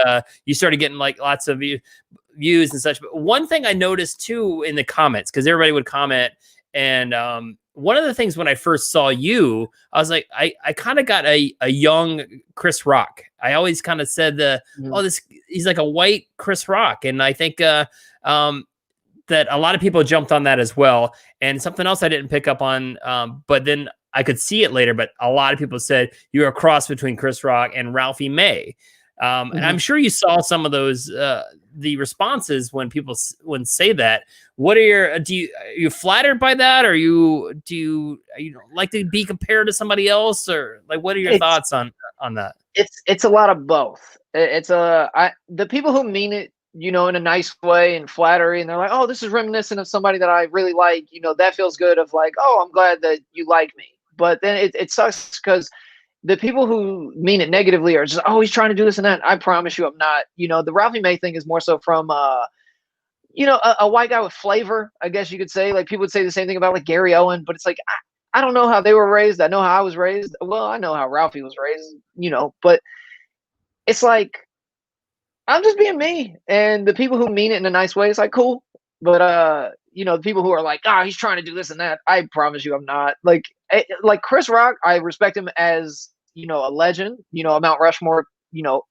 you started getting like lots of views and such. But one thing I noticed too in the comments, because everybody would comment, and one of the things when I first saw you, I was like, I kind of got a young Chris Rock. I always kind of said he's like a white Chris Rock. And I think that a lot of people jumped on that as well. And something else I didn't pick up on, but then I could see it later, but a lot of people said you're a cross between Chris Rock and Ralphie May. And I'm sure you saw some of those, the responses when people say that. What are are you flattered by that? Or do you like to be compared to somebody else, or like, what are your thoughts on that? It's a lot of both. The people who mean it, in a nice way and flattery, and they're like, oh, this is reminiscent of somebody that I really like, that feels good, of like, oh, I'm glad that you like me. But then it sucks because the people who mean it negatively are just, oh, he's trying to do this and that. I promise you I'm not. The Ralphie May thing is more so from a white guy with flavor, I guess you could say. Like, people would say the same thing about like Gary Owen, but it's like, I don't know how they were raised. I know how I was raised. Well, I know how Ralphie was raised, but it's like, I'm just being me. And the people who mean it in a nice way, it's like, cool. But the people who are like, he's trying to do this and that, I promise you I'm not. Like Chris Rock, I respect him as, a legend, a Mount Rushmore,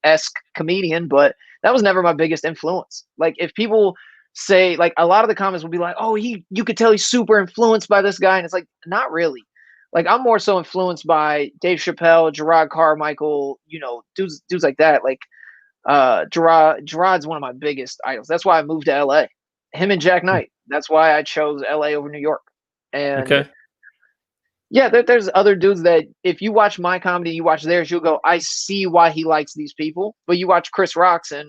esque comedian, but that was never my biggest influence. Like, if people say, like, a lot of the comments will be like, oh, you could tell he's super influenced by this guy, and it's like, not really. Like, I'm more so influenced by Dave Chappelle, Gerard Carmichael, dudes like that. Like, Gerard's one of my biggest idols. That's why I moved to LA. Him and Jack Knight. That's why I chose LA over New York. And yeah, there's other dudes that if you watch my comedy, you watch theirs, you'll go, I see why he likes these people. But you watch Chris Rock's and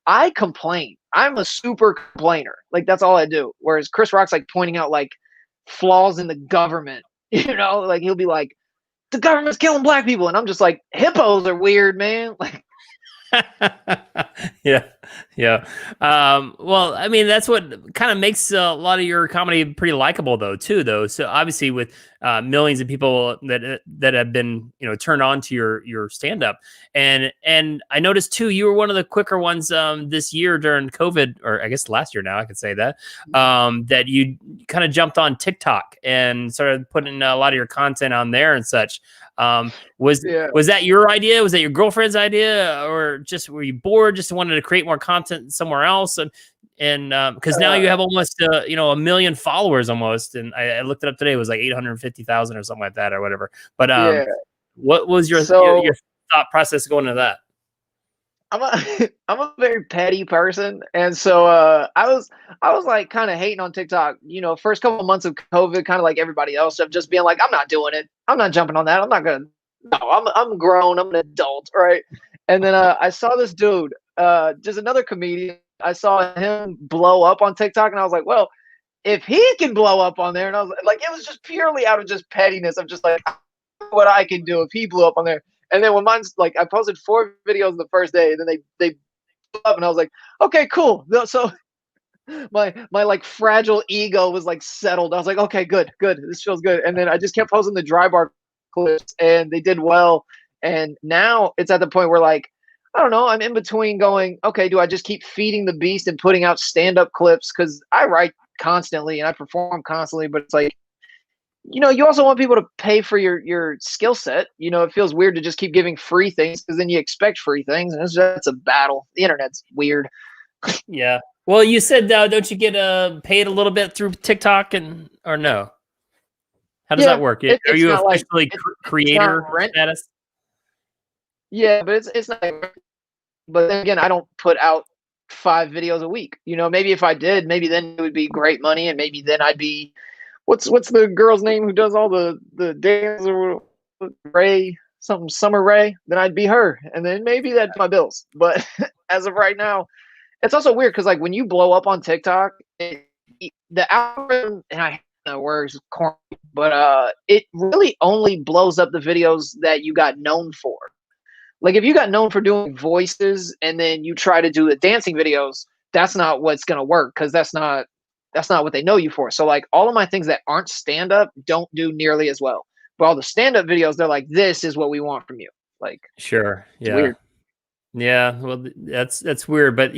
I complain. I'm a super complainer. Like, that's all I do. Whereas Chris Rock's like pointing out like flaws in the government. Like, he'll be like, the government's killing black people. And I'm just like, hippos are weird, man. Like, yeah. Well, I mean, that's what kind of makes a lot of your comedy pretty likable, too. So obviously, with millions of people that have been turned on to your stand up, and I noticed too, you were one of the quicker ones this year during COVID, or I guess last year now, I could say that that you kind of jumped on TikTok and started putting a lot of your content on there and such. Was that your idea? Was that your girlfriend's idea, or just were you bored, just wanted to create more content somewhere else? And because now you have almost a million followers almost, and I looked it up today, it was like 850,000 or something like that, or whatever. But what was your thought process going into that? I'm a very petty person, and so I was like kind of hating on TikTok. First couple of months of COVID, kind of like everybody else, of just being like, I'm not doing it. I'm not jumping on that. I'm not gonna. No, I'm grown. I'm an adult, right? And then I saw this dude, just another comedian. I saw him blow up on TikTok, and I was like, well, if he can blow up on there, and I was like, it was just purely out of just pettiness. I'm just like, what I can do if he blew up on there. And then when mine's like, I posted 4 videos the first day, and then they blew up, and I was like, okay, cool. So my like fragile ego was like settled. I was like, okay, good, this feels good. And then I just kept posting the dry bar clips, and they did well. And now it's at the point where, like, I don't know, I'm in between going, okay, do I just keep feeding the beast and putting out stand-up clips? Because I write constantly and I perform constantly, but it's like, you also want people to pay for your skill set. It feels weird to just keep giving free things, because then you expect free things, and that's a battle. The internet's weird. Yeah. Well, you said, don't you get paid a little bit through TikTok or no? How does that work? Are it's you not like officially it's not creator rent. status? Yeah, but it's not. But then again, I don't put out 5 videos a week. You know, maybe if I did, maybe then it would be great money, and maybe then I'd be what's the girl's name who does all the dance or Ray something Summer Ray? Then I'd be her, and then maybe that'd pay my bills. But as of right now, it's also weird because like when you blow up on TikTok, the algorithm and I hate the words corny, but it really only blows up the videos that you got known for. Like if you got known for doing voices and then you try to do the dancing videos, that's not what's gonna work because that's not what they know you for. So like all of my things that aren't stand up don't do nearly as well. But all the stand up videos, they're like, this is what we want from you. Like Sure. it's Yeah. weird. Yeah, well, that's weird, but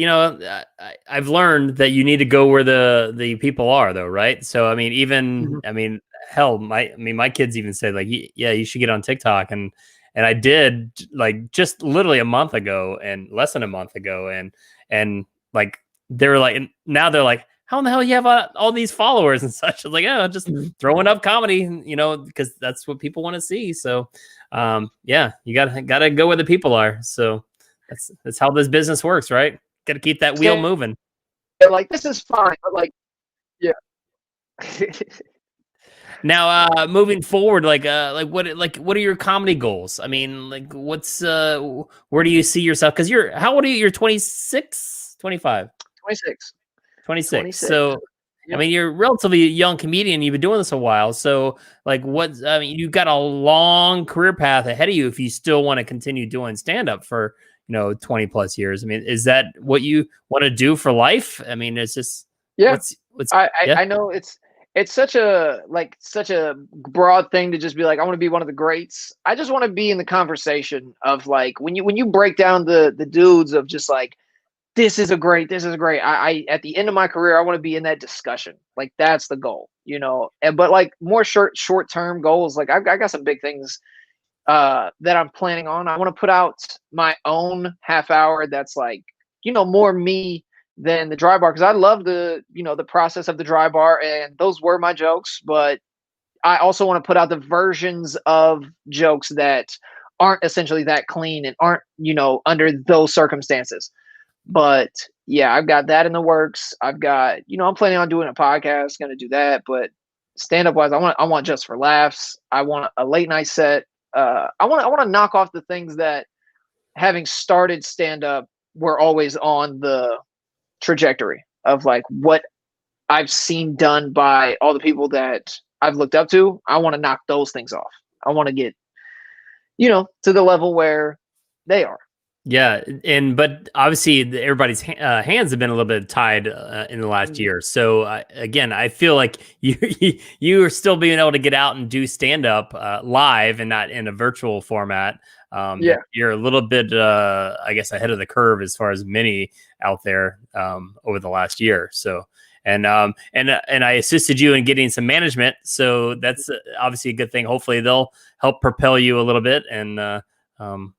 I've learned that you need to go where the people are, though, right? So, I mean, Mhm. hell, my kids even say like, yeah, you should get on TikTok, and I did like just literally a month ago, and less than a month ago, and like they were like, and now they're like, how in the hell you have all these followers and such? I was like, yeah, just Mhm. throwing up comedy, because that's what people want to see. So, yeah, you gotta go where the people are. So. That's how this business works, right? Got to keep that wheel So, moving. like this is fine, but like yeah. Now, moving forward, like what are your comedy goals? I mean, like what's where do you see yourself? Because how old are you? You're 26, 25, 26. 26. 26. So, I Yep. mean, you're a relatively young comedian. You've been doing this a while. So, like, I mean, you've got a long career path ahead of you if you still want to continue doing stand up for, 20 plus years. I mean, is that what you want to do for life? I mean, it's just, Yeah. what's, yeah, I know it's such a broad thing to just be like, I want to be one of the greats. I just want to be in the conversation of like when you break down the dudes of just like this is great. I at the end of my career, I want to be in that discussion. Like that's the goal, you know. And but like more short term goals, like I got some big things that I'm planning on. I want to put out my own half hour that's like, more me than the dry bar because I love the process of the dry bar and those were my jokes, but I also want to put out the versions of jokes that aren't essentially that clean and aren't, under those circumstances. But yeah, I've got that in the works. I've got, I'm planning on doing a podcast, going to do that, but stand up wise, I want just for laughs. I want a late night set. I want to knock off the things that having started stand up were always on the trajectory of like what I've seen done by all the people that I've looked up to. I want to knock those things off. I want to get, to the level where they are. yeah, but obviously everybody's hands have been a little bit tied in the last Mhm. year. So again, I feel like you are still being able to get out and do stand up live and not in a virtual format. Yeah. That you're a little bit, I guess, ahead of the curve as far as many out there over the last year. So. And I assisted you in getting some management, so that's obviously a good thing. Hopefully, they'll help propel you a little bit, and um,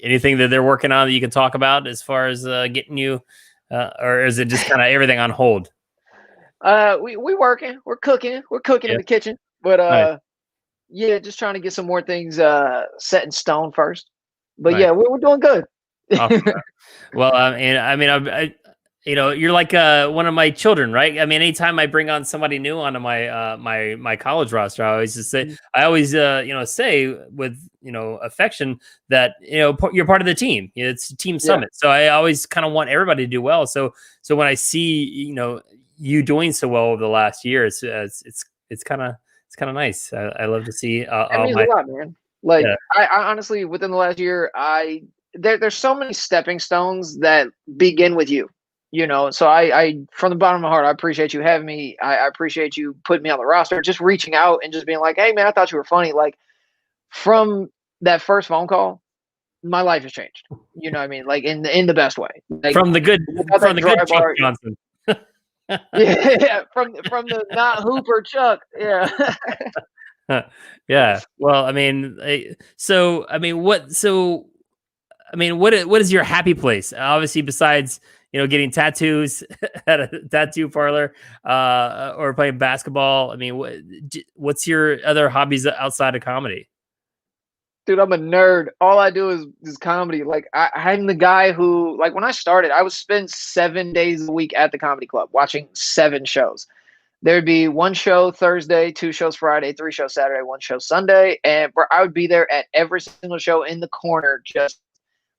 anything that they're working on that you can talk about as far as getting you, or is it just kind of everything on hold? We working, we're cooking in Yeah, the kitchen, but nice, yeah, just trying to get some more things set in stone first. But nice, yeah, we're doing good. awesome. Well, you're like one of my children, right? I mean, anytime I bring on somebody new onto my my college roster, I always say with affection that you're part of the team. It's a team Yeah. summit, so I always kind of want everybody to do well. So when I see you doing so well over the last year, it's kind of nice. I love to see It all means a my lot, man. Like yeah. I honestly within the last year, there's so many stepping stones that begin with you. So I from the bottom of my heart, I appreciate you having me. I appreciate you putting me on the roster, just reaching out and just being like, hey man, I thought you were funny. Like from that first phone call, my life has changed. You know what I mean? Like in the best way. Like from the good without from that the dry good Chuck bar. Johnson. Yeah, from the not Hooper Chuck. Yeah. Yeah. Well, I mean, what is your happy place? Obviously, besides getting tattoos at a tattoo parlor, or playing basketball? I mean, what's your other hobbies outside of comedy? Dude, I'm a nerd. All I do is comedy. Like I'm the guy who, like, when I started, I would spend 7 days a week at the comedy club watching 7 shows. There'd be one show Thursday, 2 shows Friday, 3 shows Saturday, 1 show Sunday, and I would be there at every single show in the corner, just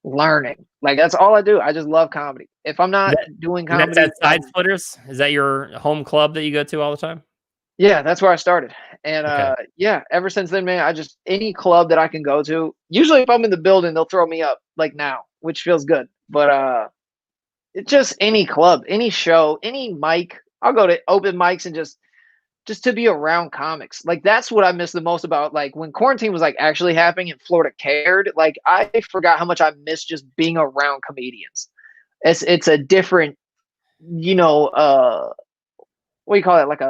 learning. Like that's all I do. I just love comedy. If I'm not doing And that's comedy, at Side Splitters. Is that your home club that you go to all the time? yeah, that's where I started. And Okay. yeah, ever since then, man, I just any club that I can go to. Usually, if I'm in the building, they'll throw me up like now, which feels good. But it's just any club, any show, any mic. I'll go to open mics and just to be around comics. Like that's what I miss the most about like when quarantine was like actually happening and Florida cared. Like I forgot how much I miss just being around comedians. It's a different, you know, what do you call it? Like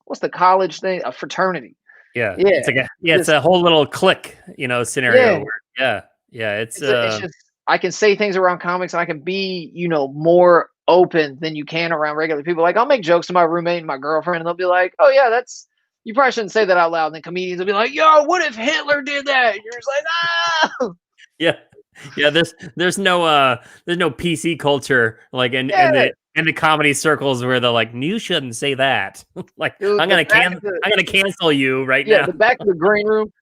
what's the college thing? A fraternity. Yeah. Yeah. It's like it's a whole little clique, scenario. Yeah. Yeah. It's just I can say things around comics and I can be, more open than you can around regular people. Like I'll make jokes to my roommate and my girlfriend and they'll be like, "Oh yeah, you probably shouldn't say that out loud." And then comedians will be like, "Yo, what if Hitler did that?" And you're just like, "Ah." yeah. Yeah, there's no PC culture like in the comedy circles where they're like, you shouldn't say that. Like Dude, I'm gonna cancel you right now. The back of the green room.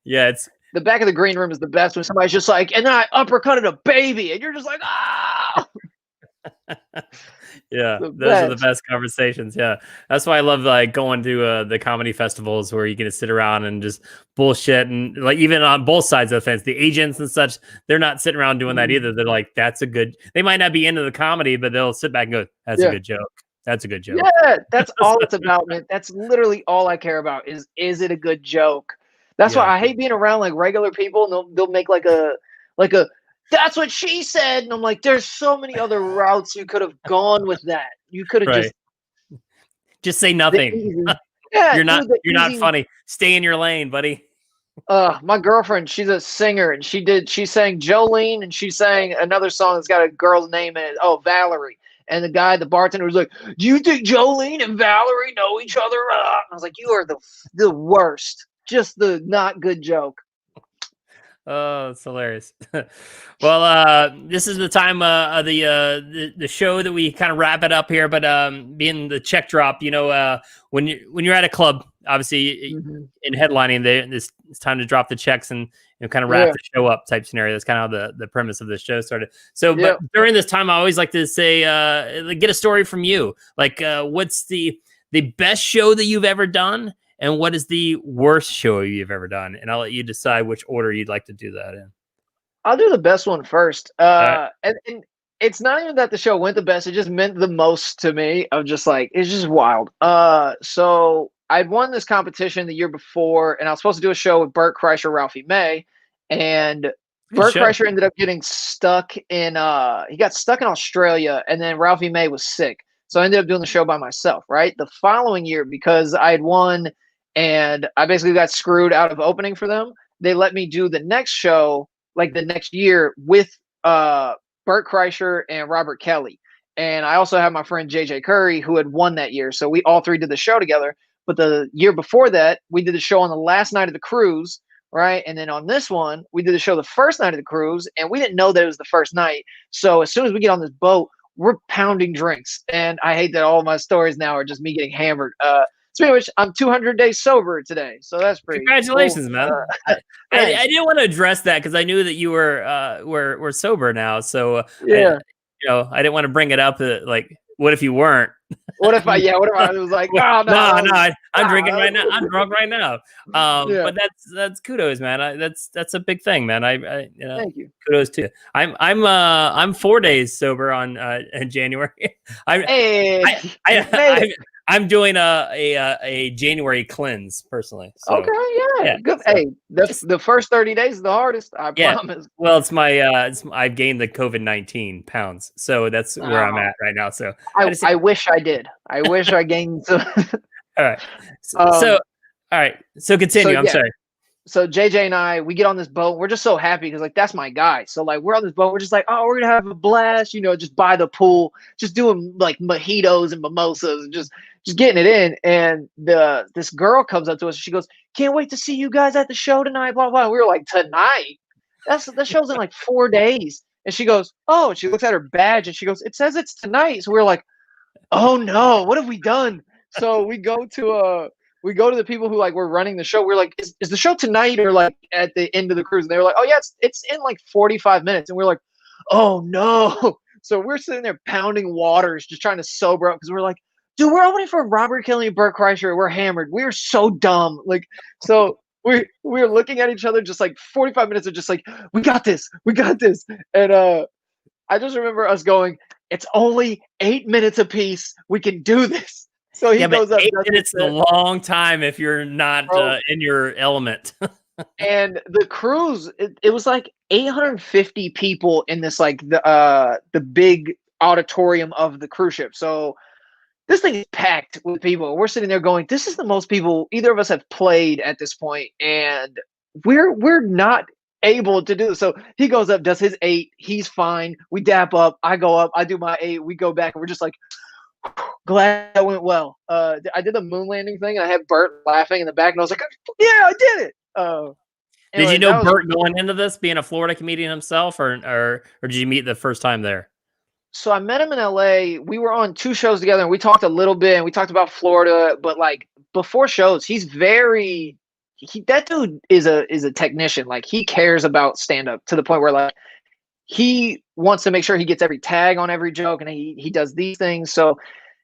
Yeah, it's the back of the green room is the best when somebody's just like, and then I uppercutted a baby, and you're just like, ah. Yeah, those are the best conversations. Yeah, that's why I love like going to the comedy festivals where you can sit around and just bullshit, and like even on both sides of the fence, the agents and such, they're not sitting around doing that either. They're like, that's a good. They might not be into the comedy, but they'll sit back and go, "That's a good joke. That's a good joke." Yeah, that's all it's about, man. That's literally all I care about is it a good joke? That's why I hate being around like regular people. And they'll make like a that's what she said, and I'm like, there's so many other routes you could have gone with that. You could have just say nothing. Yeah, you're not funny. Stay in your lane, buddy. My girlfriend, she's a singer, and she sang Jolene, and she sang another song that's got a girl's name in it. Oh, Valerie. And the bartender was like, "Do you think Jolene and Valerie know each other?" I was like, "You are the worst. Just the not good joke." Oh, it's hilarious. Well, this is the time of the show that we kind of wrap it up here. But being the check drop, when you're at a club, obviously in headlining, it's time to drop the checks and kind of wrap the show up type scenario. That's kind of how the premise of the show started. So, but during this time, I always like to say, get a story from you. Like, what's the best show that you've ever done? And what is the worst show you've ever done? And I'll let you decide which order you'd like to do that in. I'll do the best one first. And it's not even that the show went the best. It just meant the most to me. Of just like, it's just wild. So I'd won this competition the year before, and I was supposed to do a show with Bert Kreischer, Ralphie May. And Bert Kreischer ended up getting stuck in, he got stuck in Australia, and then Ralphie May was sick. So I ended up doing the show by myself, right? The following year, because I had won and I basically got screwed out of opening for them, they let me do the next show, like the next year, with Bert Kreischer and Robert Kelly. And I also have my friend JJ Curry, who had won that year. So we all three did the show together. But the year before that, we did the show on the last night of the cruise, right? And then on this one, we did the show the first night of the cruise, and we didn't know that it was the first night. So as soon as we get on this boat, we're pounding drinks. And I hate that all my stories now are just me getting hammered. Speaking of which, I'm 200 days sober today, so that's pretty. Congratulations, cool. Man! I didn't want to address that because I knew that you were sober now. So I didn't want to bring it up. Like, what if you weren't? What if I was like, oh, no, I'm drinking right now. I'm drunk right now. But that's kudos, man. That's a big thing, man. Thank you. Kudos to you. I'm 4 days sober on in January. I'm doing a January cleanse personally. So, okay, good. So, hey, the first 30 days is the hardest. I promise. Well, it's my I've gained the COVID-19 pounds, so that's where I'm at right now. So I wish I did. I wish I gained some. All right. So all right. So continue. I'm sorry. so JJ and I, we get on this boat. We're just so happy because like that's my guy. So like we're on this boat. We're just like, oh, we're gonna have a blast. You know, just by the pool, just doing like mojitos and mimosas, and just getting it in. And this girl comes up to us. And she goes, "Can't wait to see you guys at the show tonight." Blah blah. And we were like, "Tonight? That show's in like 4 days." And she goes, "Oh." And she looks at her badge and she goes, "It says it's tonight." So we were like, "Oh no, what have we done?" So we go to the people who like were running the show. We're like, is the show tonight or like at the end of the cruise? And they were like, oh yeah, it's in like 45 minutes. And we're like, oh no. So we're sitting there pounding waters, just trying to sober up because we're like, dude, we're opening for Robert Kelly and Bert Kreischer. We're hammered. We're so dumb. Like, so we're looking at each other just like 45 minutes of just like, we got this. We got this. And I just remember us going, it's only 8 minutes apiece. We can do this. So he goes up. 8 minutes is a long time if you're not in your element. And the cruise, it was like 850 people in this like the big auditorium of the cruise ship. So this thing is packed with people. We're sitting there going, this is the most people either of us have played at this point, and we're not able to do this. So he goes up, does his 8, he's fine. We dap up, I go up, I do my 8, we go back, and we're just like, glad that went well. I did the moon landing thing, and I had Bert laughing in the back, and I was like, yeah, I did it. Did you know Bert going into this, being a Florida comedian himself, or did you meet the first time there? So I met him in LA. We were on 2 shows together, and we talked a little bit, and we talked about Florida. But like before shows, he's very that dude is a technician. Like he cares about stand up to the point where like he wants to make sure he gets every tag on every joke, and he does these things. So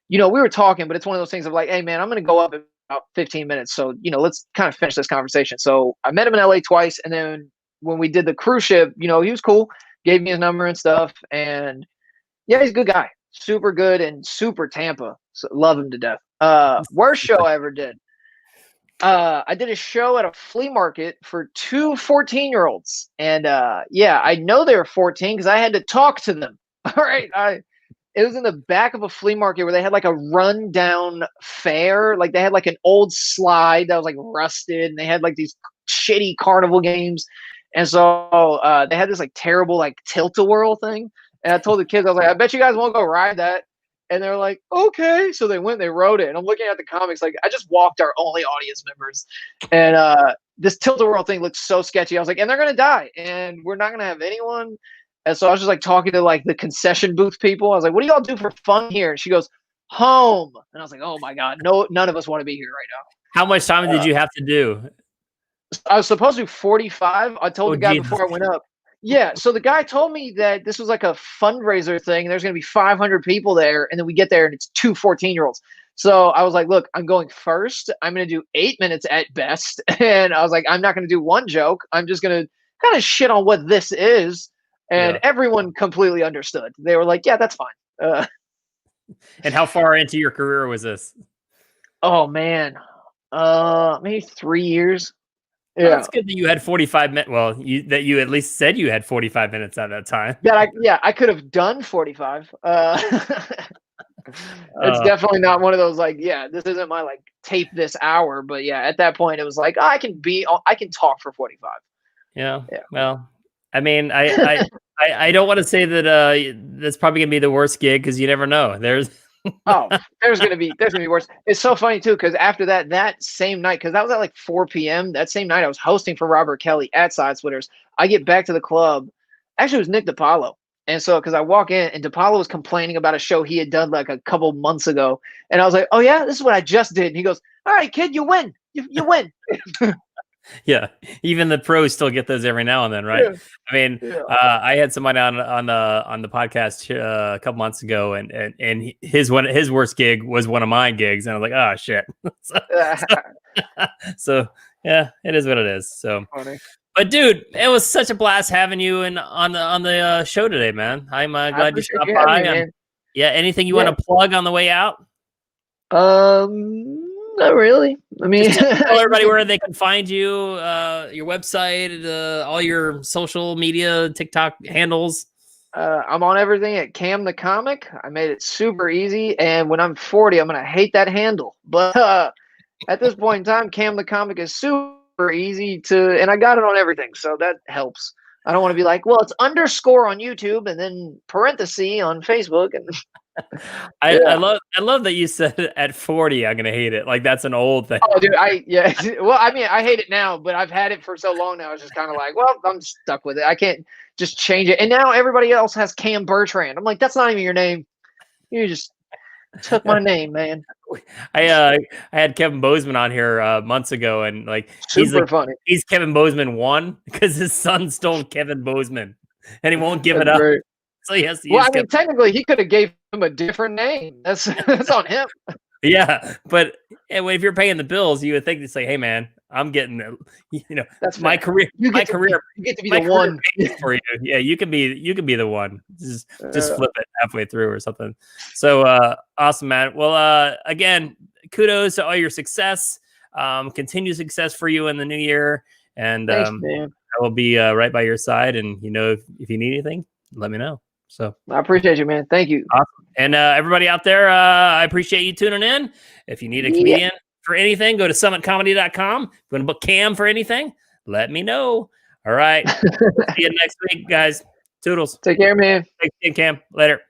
we were talking, but it's one of those things of like, hey man, I'm gonna go up in about 15 minutes. So let's kind of finish this conversation. So I met him in LA twice, and then when we did the cruise ship, he was cool, gave me his number and stuff, and yeah, he's a good guy. Super good and super Tampa. So love him to death. Worst show I ever did. I did a show at a flea market for 2 14-year-olds. And yeah, I know they were 14 because I had to talk to them. All right. It was in the back of a flea market where they had like a rundown fair. Like they had like an old slide that was like rusted, and they had like these shitty carnival games. And so they had this like terrible like tilt-a-whirl thing. And I told the kids, I was like, I bet you guys won't go ride that. And they're like, okay. So they went, they rode it. And I'm looking at the comics, like I just walked our only audience members. And this tilt-a-whirl thing looked so sketchy. I was like, and they're going to die. And we're not going to have anyone. And so I was just like talking to like the concession booth people. I was like, what do y'all do for fun here? And she goes, home. And I was like, oh my God, no, none of us want to be here right now. How much time did you have to do? I was supposed to do 45. I told the guy before I went up. Yeah, so the guy told me that this was like a fundraiser thing. There's going to be 500 people there, and then we get there, and it's 2 14-year-olds. So I was like, look, I'm going first. I'm going to do 8 minutes at best. And I was like, I'm not going to do one joke. I'm just going to kind of shit on what this is. And everyone completely understood. They were like, yeah, that's fine. And how far into your career was this? Oh, man. Maybe 3 years. Yeah, well, it's good that you had 45 minutes. Well, that you at least said you had 45 minutes at that time. Yeah, I could have done 45. It's definitely not one of those like, yeah, this isn't my like tape this hour, but yeah, at that point it was like, I can talk for 45. Yeah. Well, I mean, I don't want to say that that's probably gonna be the worst gig because you never know. There's there's gonna be worse. It's so funny too because after that same night, because that was at like 4 p.m. that same night I was hosting for Robert Kelly at Side Splitters. I get back to the club. Actually, it was Nick DiPaolo, and so because I walk in and DiPaolo was complaining about a show he had done like a couple months ago, and I was like, oh yeah, this is what I just did. And he goes, all right, kid, you win. You win. Yeah, even the pros still get those every now and then, right? Yeah. I mean, I had somebody on the podcast a couple months ago, and his worst gig was one of my gigs, and I was like, oh shit. So yeah, it is what it is. So, funny. But dude, it was such a blast having you on the show today, man. I'm glad you stopped by. Yeah, anything you want to plug on the way out? Not really. I mean, just tell everybody where they can find you, your website, all your social media, TikTok handles. I'm on everything at Cam the Comic. I made it super easy, and when I'm 40, I'm gonna hate that handle. But at this point in time, Cam the Comic is super super easy to, and I got it on everything, so that helps. I don't want to be like, well, it's underscore on YouTube and then parenthesis on Facebook, and I love that you said at 40 I'm gonna hate it. Like that's an old thing. Oh, dude, well, I mean, I hate it now, but I've had it for so long now. It's just kind of like, well, I'm stuck with it. I can't just change it. And now everybody else has Cam Bertrand. I'm like, that's not even your name. You just took my name, man. I had Kevin Bozeman on here months ago, and like super funny. He's Kevin Bozeman 1 because his son stole Kevin Bozeman, and he won't give it up. Great. So he has to well, use I mean, technically, he could have gave him a different name. That's on him. Yeah, but if you're paying the bills, you would think to say, "Hey, man, I'm getting, that's my career. You get to be the one for you. Yeah, you can be the one. Just flip it halfway through or something." So awesome, man. Well, again, kudos to all your success. Continued success for you in the new year, and thanks, man. I will be right by your side. And if you need anything, let me know. So I appreciate you, man. Thank you. Awesome. And everybody out there, I appreciate you tuning in. If you need a comedian for anything, go to summitcomedy.com. If you want to book Cam for anything, let me know. All right. See you next week, guys. Toodles. Take care, man. Thanks, Cam. Later.